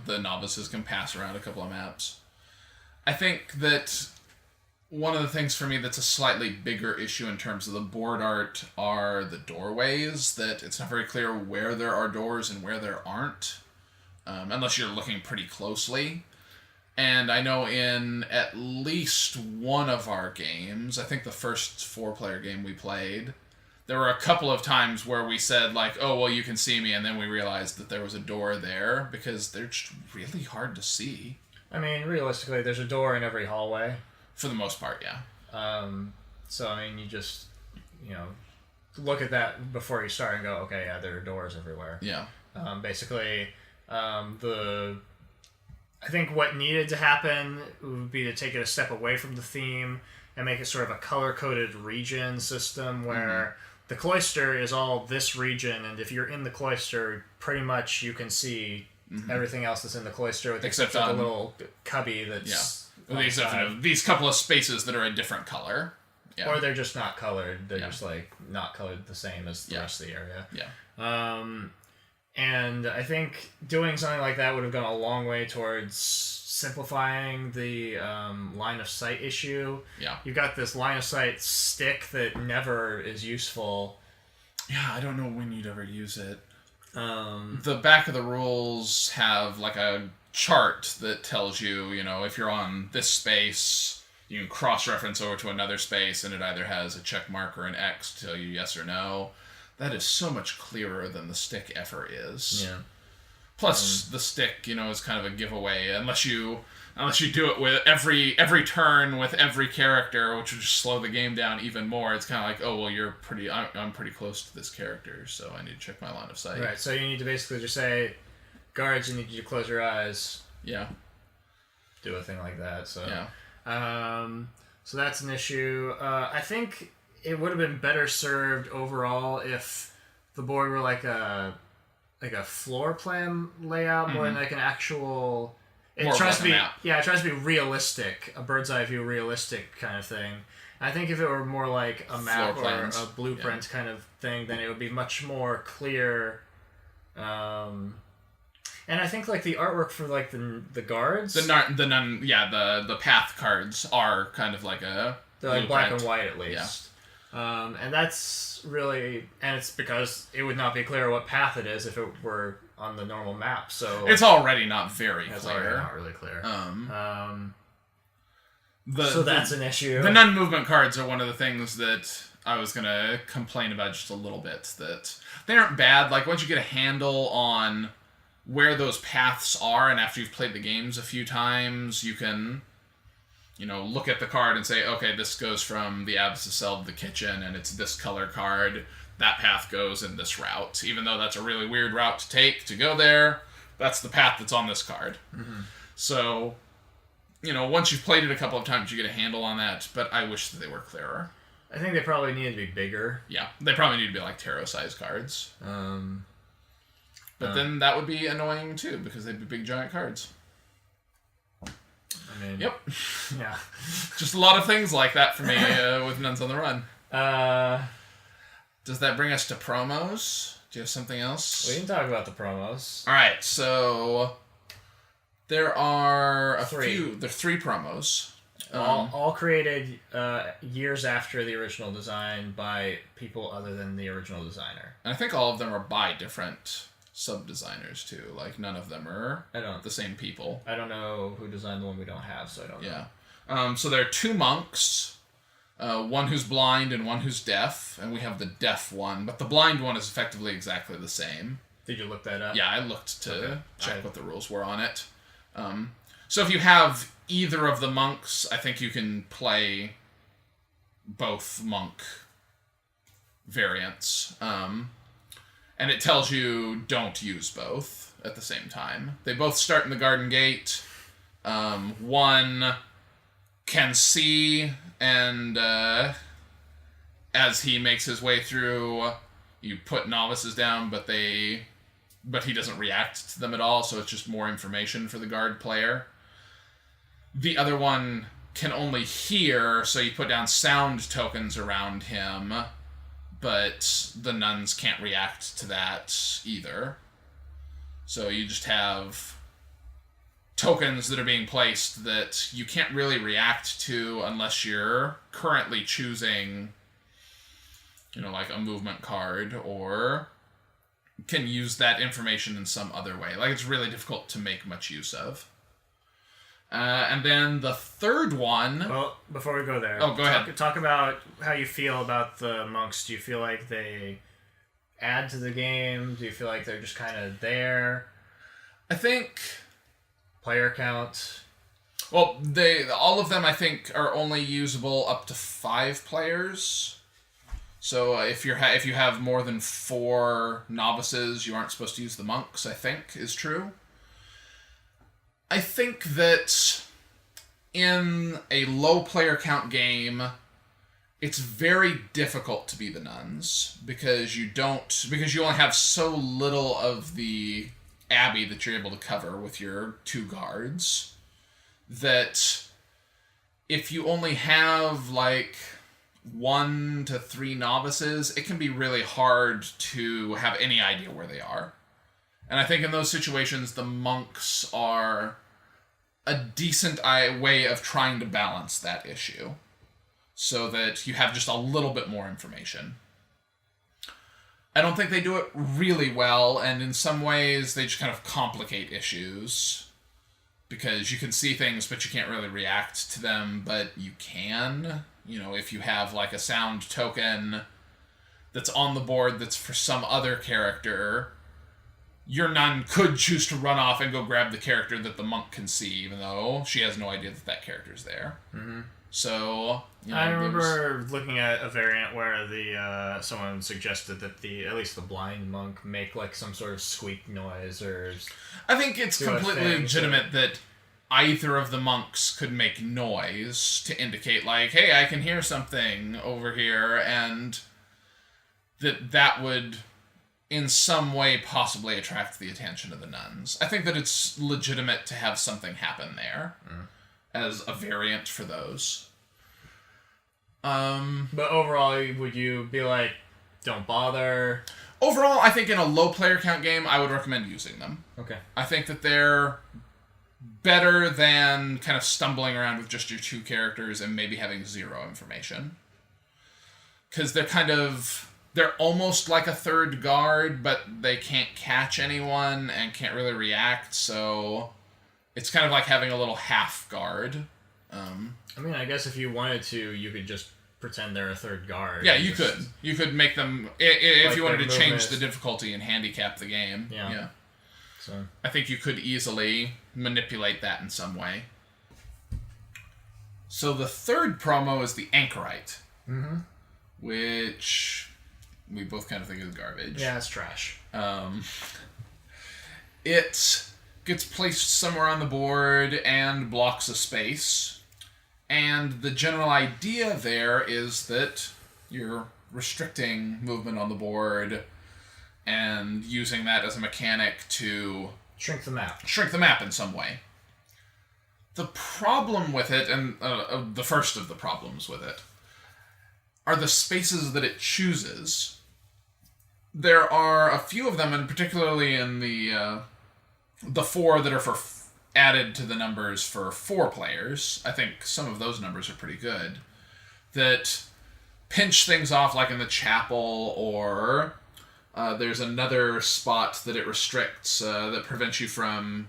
the novices can pass around a couple of maps. I think that one of the things for me that's a slightly bigger issue in terms of the board art are the doorways, that it's not very clear where there are doors and where there aren't, unless you're looking pretty closely. And I know in at least one of our games, I think the first 4-player game we played, there were a couple of times where we said, oh, well, you can see me, and then we realized that there was a door there, because they're just really hard to see. I mean, realistically, there's a door in every hallway. For the most part, yeah. So, I mean, you just, look at that before you start and go, okay, yeah, there are doors everywhere. Yeah. Basically, I think what needed to happen would be to take it a step away from the theme and make it sort of a color-coded region system where the cloister is all this region, and if you're in the cloister, pretty much you can see everything else that's in the cloister with except for the little cubby that's... Yeah. With the exception of these couple of spaces that are a different color. Yeah. Or they're just not colored. They're just not colored the same as the rest of the area. Yeah. And I think doing something like that would have gone a long way towards simplifying the line of sight issue. Yeah. You've got this line of sight stick that never is useful. Yeah, I don't know when you'd ever use it. The back of the rules have a chart that tells you, if you're on this space, you can cross-reference over to another space, and it either has a check mark or an X to tell you yes or no. That is so much clearer than the stick ever is. Yeah. Plus, the stick, is kind of a giveaway, unless you do it with every turn with every character, which would just slow the game down even more. It's kind of oh, well, I'm pretty close to this character, so I need to check my line of sight. Right, so you need to basically just say, guards who need you to close your eyes Yeah. do a thing like that. So Yeah. so that's an issue. I think it would have been better served overall if the board were like a floor plan layout more than like an actual. It More tries like to a be map. it tries to be realistic, a bird's eye view realistic kind of thing. I think if it were more like a map Floor or plans. a blueprint kind of thing, then it would be much more clear. And I think like the artwork for like the guards, The path cards are kind of like a they're like black and blueprint. white at least. And that's really, and it's because it would not be clear what path it is if it were on the normal map. So It's already not very it's clear. already not really clear. So that's an issue. The nun movement cards are one of the things that I was going to complain about just a little bit. That they aren't bad. Like, once you get a handle on where those paths are, and after you've played the games a few times, you can, look at the card and say, okay, this goes from the abbess' cell to the kitchen, and it's this color card. That path goes in this route. Even though that's a really weird route to take to go there, that's the path that's on this card. Mm-hmm. So, once you've played it a couple of times, you get a handle on that, but I wish that they were clearer. I think they probably need to be bigger. Yeah, they probably need to be like tarot-sized cards. But then that would be annoying too, because they'd be big giant cards. I mean, Yep. Yeah. Just a lot of things like that for me with Nuns on the Run. Does that bring us to promos? Do you have something else? We can talk about the promos. All right, so there are Three. There are 3 promos. All created years after the original design by people other than the original designer. And I think all of them are by different sub-designers too. Like, none of them are the same people. I don't know who designed the one we don't have, so I don't know. Yeah. So there are 2 monks, one who's blind and one who's deaf, and we have the deaf one, but the blind one is effectively exactly the same. Did you look that up? Yeah, I looked to check what the rules were on it. So if you have either of the monks, I think you can play both monk variants. And it tells you don't use both at the same time. They both start in the Garden Gate. One can see, and as he makes his way through, you put novices down, but he doesn't react to them at all, so it's just more information for the guard player. The other one can only hear, so you put down sound tokens around him, but the nuns can't react to that either. So you just have tokens that are being placed that you can't really react to unless you're currently choosing, like a movement card, or can use that information in some other way. Like, it's really difficult to make much use of. And then the third one... Well, before we go there... Oh, go ahead. Talk about how you feel about the monks. Do you feel like they add to the game? Do you feel like they're just kind of there? I think... Player count? Well, all of them, I think, are only usable up to 5 players. So if you have more than 4 novices, you aren't supposed to use the monks, I think, is true. I think that in a low player count game, it's very difficult to be the nuns because you only have so little of the abbey that you're able to cover with your 2 guards, that if you only have like 1 to 3 novices, it can be really hard to have any idea where they are. And I think in those situations, the monks are a decent way of trying to balance that issue so that you have just a little bit more information. I don't think they do it really well, and in some ways they just kind of complicate issues because you can see things but you can't really react to them, but you can. If you have like a sound token that's on the board that's for some other character, your nun could choose to run off and go grab the character that the monk can see, even though she has no idea that character's there. Mm-hmm. So I remember looking at a variant where someone suggested that at least the blind monk make like some sort of squeak noise or. I think it's completely legitimate that either of the monks could make noise to indicate like, hey, I can hear something over here, and that would in some way possibly attract the attention of the nuns. I think that it's legitimate to have something happen there as a variant for those. But overall, would you be like, don't bother? Overall, I think in a low player count game, I would recommend using them. Okay. I think that they're better than kind of stumbling around with just your two characters and maybe having zero information. Because they're almost like a third guard, but they can't catch anyone and can't really react, so it's kind of like having a little half guard. I mean, I guess if you wanted to, you could just pretend they're a third guard. Yeah, you could. You could make them, if like you wanted to change movement. the difficulty and handicap the game. Yeah. So I think you could easily manipulate that in some way. So the third promo is the Anchorite, which we both kind of think is garbage. yeah, it's trash. It gets placed somewhere on the board and blocks a space. And the general idea there is that you're restricting movement on the board and using that as a mechanic to Shrink the map in some way. The problem with it, and the first of the problems with it, are the spaces that it chooses. There are a few of them, and particularly in the four that are added to the numbers for 4 players. I think some of those numbers are pretty good. That pinch things off, like in the chapel, or there's another spot that it restricts that prevents you from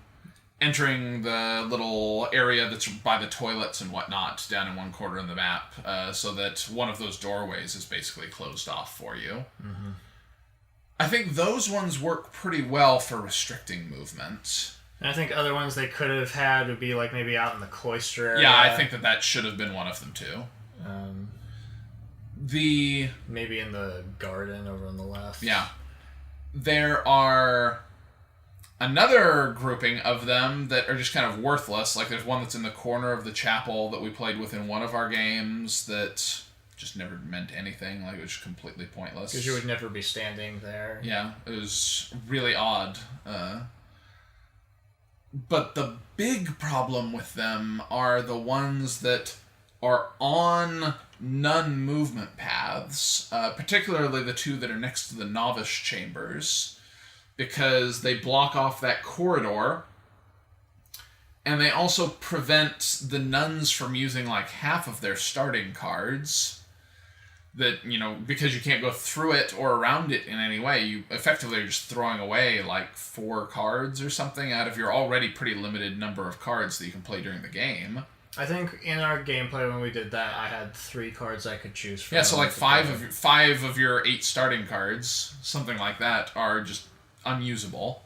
entering the little area that's by the toilets and whatnot down in one corner of the map, so that one of those doorways is basically closed off for you. I think those ones work pretty well for restricting movement. And I think other ones they could have had would be like maybe out in the cloister area. Yeah, I think that should have been one of them too. Maybe in the garden over on the left. Yeah. There are another grouping of them that are just kind of worthless. Like there's one that's in the corner of the chapel that we played with in one of our games that just never meant anything. Like it was completely pointless. Because you would never be standing there. Yeah, it was really odd. But the big problem with them are the ones that are on nun movement paths, particularly the 2 that are next to the novice chambers, because they block off that corridor, and they also prevent the nuns from using like half of their starting cards. That, because you can't go through it or around it in any way, you effectively are just throwing away like 4 cards or something out of your already pretty limited number of cards that you can play during the game. I think in our gameplay when we did that, I had 3 cards I could choose from. Yeah, so like 5 of your 8 starting cards, something like that, are just unusable.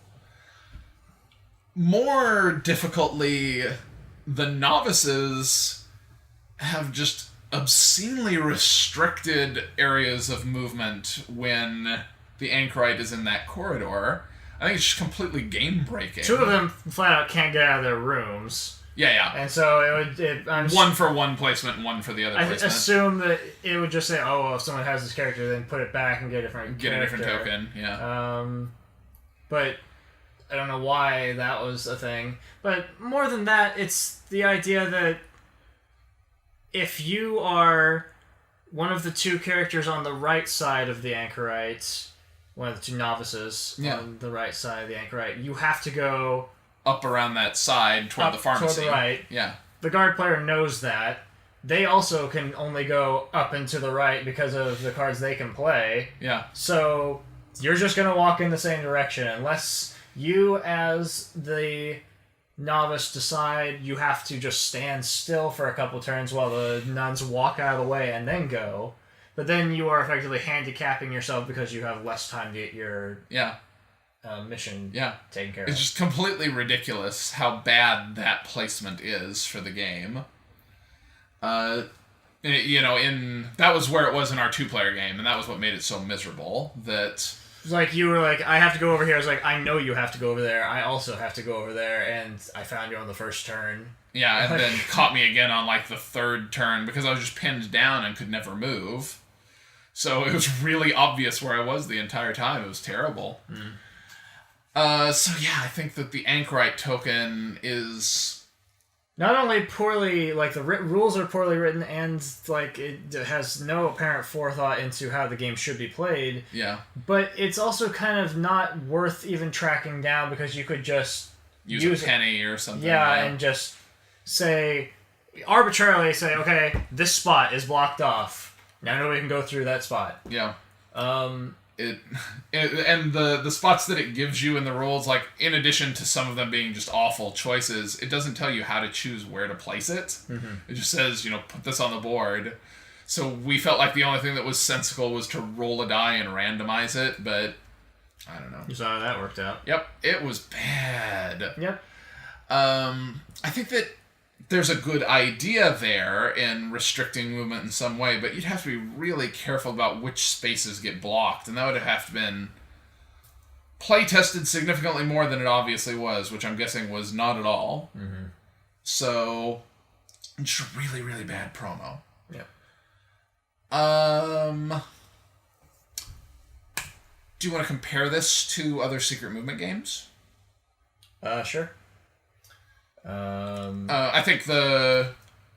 More difficultly, the novices have just obscenely restricted areas of movement when the Anchorite is in that corridor. I think it's just completely game breaking. 2 of them flat out can't get out of their rooms. Yeah. And so one for one placement and one for the other placement. I assume that it would just say, oh, well, if someone has this character, then put it back and get a different token, yeah. But I don't know why that was a thing. But more than that, it's the idea that if you are one of the 2 characters on the right side of the Anchorite, one of the 2 novices on the right side of the Anchorite, you have to go up around that side toward the pharmacy. Toward the right. Yeah. The guard player knows that. They also can only go up and to the right because of the cards they can play. Yeah. So you're just going to walk in the same direction unless you as the novice decide you have to just stand still for a couple turns while the nuns walk out of the way and then go. But then you are effectively handicapping yourself because you have less time to get your mission taken care of. It's just completely ridiculous how bad that placement is for the game. That was where it was in our 2-player game, and that was what made it so miserable. That like you were like, I have to go over here. I was like, I know you have to go over there. I also have to go over there, and I found you on the first turn. Yeah, and then caught me again on like the 3rd turn because I was just pinned down and could never move. So it was really obvious where I was the entire time. It was terrible. So yeah, I think that the Anchorite token is not only poorly, like the rules are poorly written, and like it has no apparent forethought into how the game should be played. Yeah. But it's also kind of not worth even tracking down because you could just use a penny or something. Yeah, and just arbitrarily say, okay, this spot is blocked off. Now nobody can go through that spot. Yeah. And the spots that it gives you in the rules, like in addition to some of them being just awful choices, it doesn't tell you how to choose where to place it. It just says, put this on the board. So we felt like the only thing that was sensible was to roll a die and randomize it, but I don't know. You saw how that worked out. Yep, it was bad. Yep. I think that there's a good idea there in restricting movement in some way, but you'd have to be really careful about which spaces get blocked, and that would have to been play-tested significantly more than it obviously was, which I'm guessing was not at all. So, just a really, really bad promo. Yep. Do you want to compare this to other secret movement games? Sure. I think the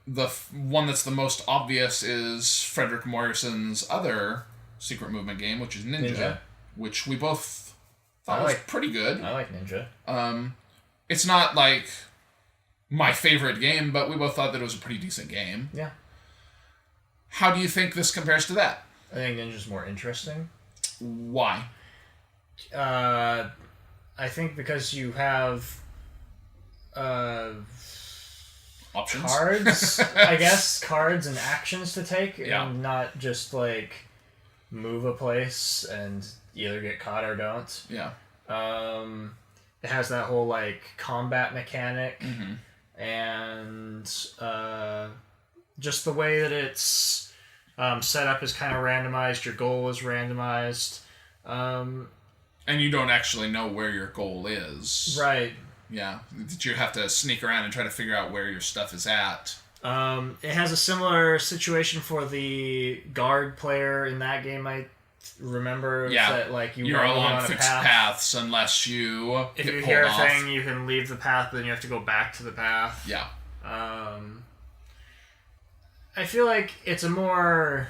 one that's the most obvious is Frederick Morrison's other secret movement game, which is Ninja. Which we both thought was pretty good. I like Ninja. It's not like my favorite game, but we both thought that it was a pretty decent game. Yeah. How do you think this compares to that? I think Ninja's more interesting. Why? I think because you have options, cards, I guess, cards and actions to take, Yeah. and not just like move a place and either get caught or don't. Yeah. It has that whole like combat mechanic, and just the way that it's set up is kind of randomized. Your goal is randomized. And you don't actually know where your goal is. Right. Yeah. You have to sneak around and try to figure out where your stuff is at. It has a similar situation for the guard player in that game, I remember. Yeah. That, like, You're along fixed paths unless you if get you pulled hear a off. thing, you can leave the path, but then you have to go back to the path. Yeah. I feel like it's a more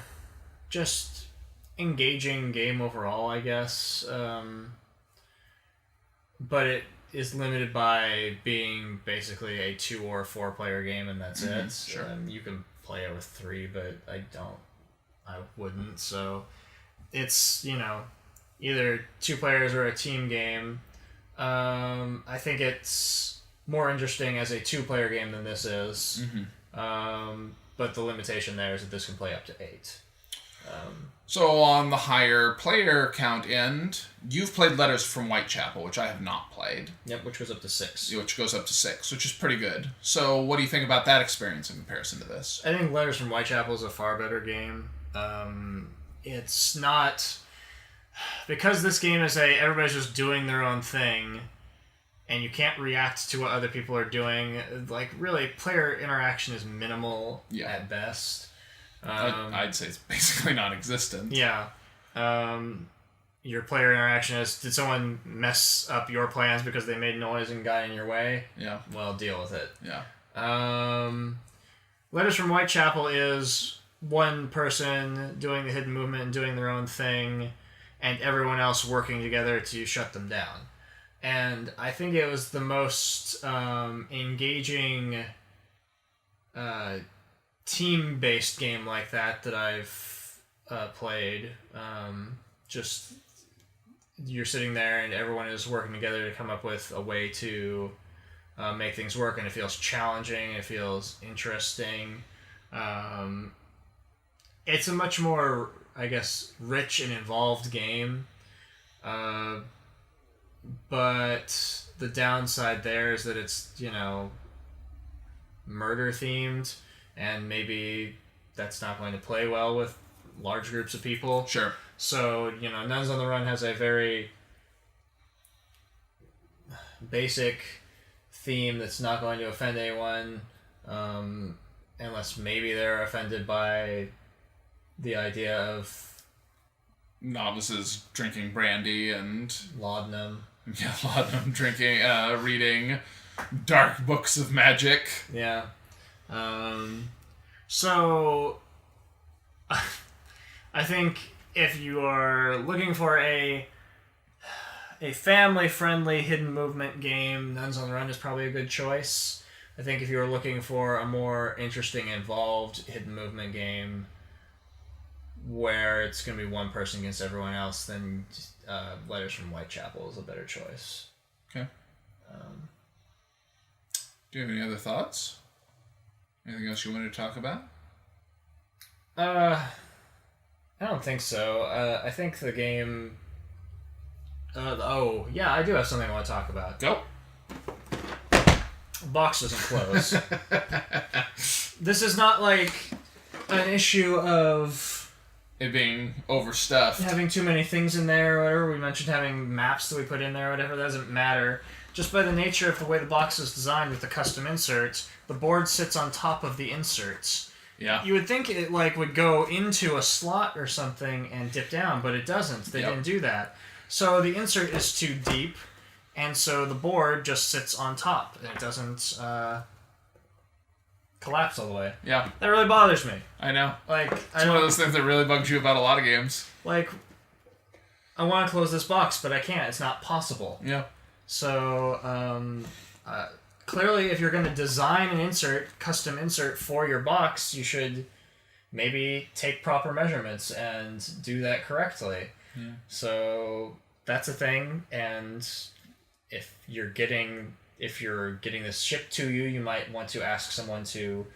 just engaging game overall, I guess. But it is limited by being basically a 2 or 4 player game, and that's it. Sure. You can play it with 3, but I wouldn't. So it's, either 2 players or a team game. I think it's more interesting as a 2 player game than this is. But the limitation there is that this can play up to 8. So on the higher player count end, you've played Letters from Whitechapel, which I have not played. Yep, which goes up to 6. Which goes up to 6, which is pretty good. So what do you think about that experience in comparison to this? I think Letters from Whitechapel is a far better game. It's not... Because this game is everybody's just doing their own thing, and you can't react to what other people are doing, like, really, player interaction is minimal at best. I'd say it's basically non-existent. Yeah. Your player interaction is, did someone mess up your plans because they made noise and got in your way? Yeah. Well, deal with it. Yeah. Letters from Whitechapel is one person doing the hidden movement and doing their own thing, and everyone else working together to shut them down. And I think it was the most engaging team-based game like that I've played. Just you're sitting there and everyone is working together to come up with a way to make things work, and it feels challenging, it feels interesting. It's a much more, I guess, rich and involved game. But the downside there is that it's, murder themed, and maybe that's not going to play well with large groups of people. Sure. So, Nuns on the Run has a very basic theme that's not going to offend anyone, unless maybe they're offended by the idea of novices drinking brandy and laudanum. Yeah, laudanum drinking, reading dark books of magic. Yeah. So I think if you are looking for a family-friendly hidden movement game, Nuns on the Run is probably a good choice. I think if you're looking for a more interesting, involved hidden movement game where it's going to be one person against everyone else, then Letters from Whitechapel is a better choice. Okay. Do you have any other thoughts? Anything else you wanted to talk about? I don't think so. I think the game... I do have something I want to talk about. Go. The box doesn't close. This is not like an issue of it being overstuffed. having too many things in there or whatever. We mentioned having maps that we put in there or whatever. That doesn't matter. Just by the nature of the way the box is designed with the custom inserts, the board sits on top of the inserts. Yeah. You would think it would go into a slot or something and dip down, but it doesn't. They didn't do that. So the insert is too deep, and so the board just sits on top, and it doesn't collapse all the way. Yeah. That really bothers me. I know. It's one of those things that really bugs you about a lot of games. I want to close this box, but I can't. It's not possible. Yeah. So, clearly, if you're going to design an custom insert for your box, you should maybe take proper measurements and do that correctly. Yeah. So that's a thing, and if you're getting this shipped to you, you might want to ask someone to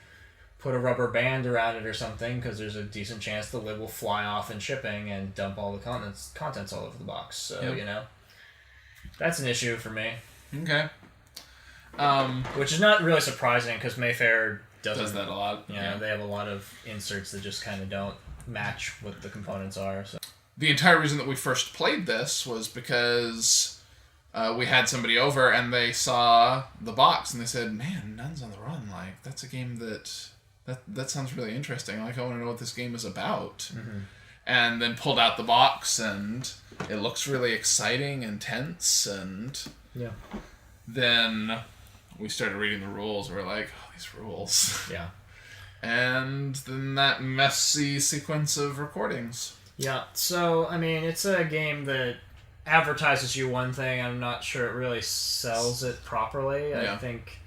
put a rubber band around it or something, because there's a decent chance the lid will fly off in shipping and dump all the contents all over the box. So, that's an issue for me. Okay. Which is not really surprising, because Mayfair does that a lot. Yeah, they have a lot of inserts that just kind of don't match what the components are. So. The entire reason that we first played this was because we had somebody over and they saw the box and they said, "Man, Nuns on the Run, that's a game that sounds really interesting. I want to know what this game is about." Mm-hmm. And then pulled out the box and it looks really exciting and tense, and then we started reading the rules and we're like, "Oh, these rules." Yeah. And then that messy sequence of recordings. Yeah, so, I mean, it's a game that advertises you one thing. I'm not sure it really sells it properly. Yeah. I think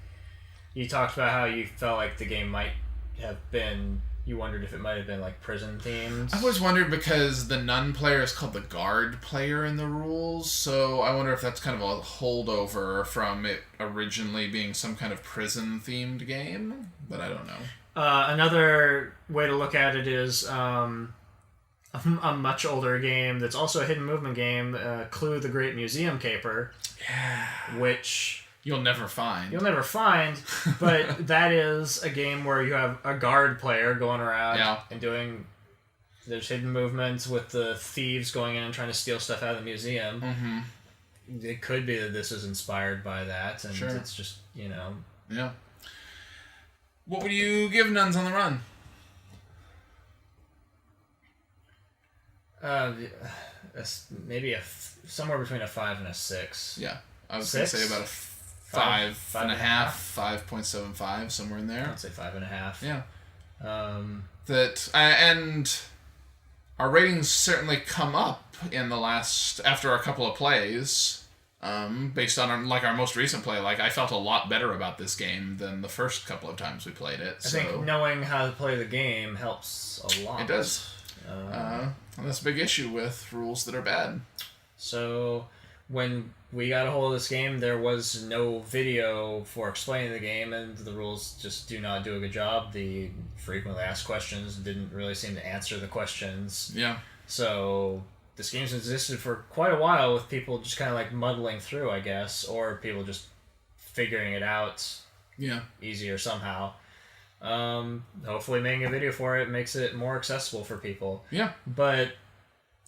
you talked about how you felt like the game might have been... You wondered if it might have been, prison themed. I always wondered, because the nun player is called the guard player in the rules, so I wonder if that's kind of a holdover from it originally being some kind of prison themed game, but I don't know. Another way to look at it is a much older game that's also a hidden movement game, Clue the Great Museum Caper. Yeah. Which... You'll never find, but that is a game where you have a guard player going around and doing... There's hidden movements with the thieves going in and trying to steal stuff out of the museum. Mm-hmm. It could be that this is inspired by that, and sure. It's just, Yeah. What would you give Nuns on the Run? Maybe somewhere between a 5 and a 6. Yeah, I was going to say about a 5.5, 5.75, somewhere in there. I'd say 5.5. Yeah. And our ratings certainly come up in the after a couple of plays, based on our most recent play. I felt a lot better about this game than the first couple of times we played it. I think knowing how to play the game helps a lot. It does. And that's a big issue with rules that are bad. So when we got a hold of this game, there was no video for explaining the game, and the rules just do not do a good job. The frequently asked questions didn't really seem to answer the questions. Yeah. So this game's existed for quite a while, with people just kind of muddling through, I guess, or people just figuring it out easier somehow. Hopefully making a video for it makes it more accessible for people. Yeah. But,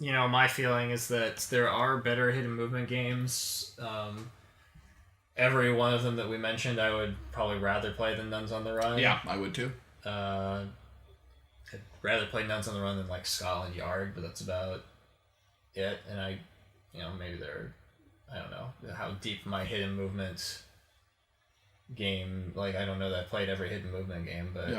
my feeling is that there are better hidden movement games. Every one of them that we mentioned, I would probably rather play than Nuns on the Run. Yeah, I would too. I'd rather play Nuns on the Run than like Scotland Yard, but that's about it. And maybe I don't know how deep my hidden movement game, like I don't know that I played every hidden movement game, but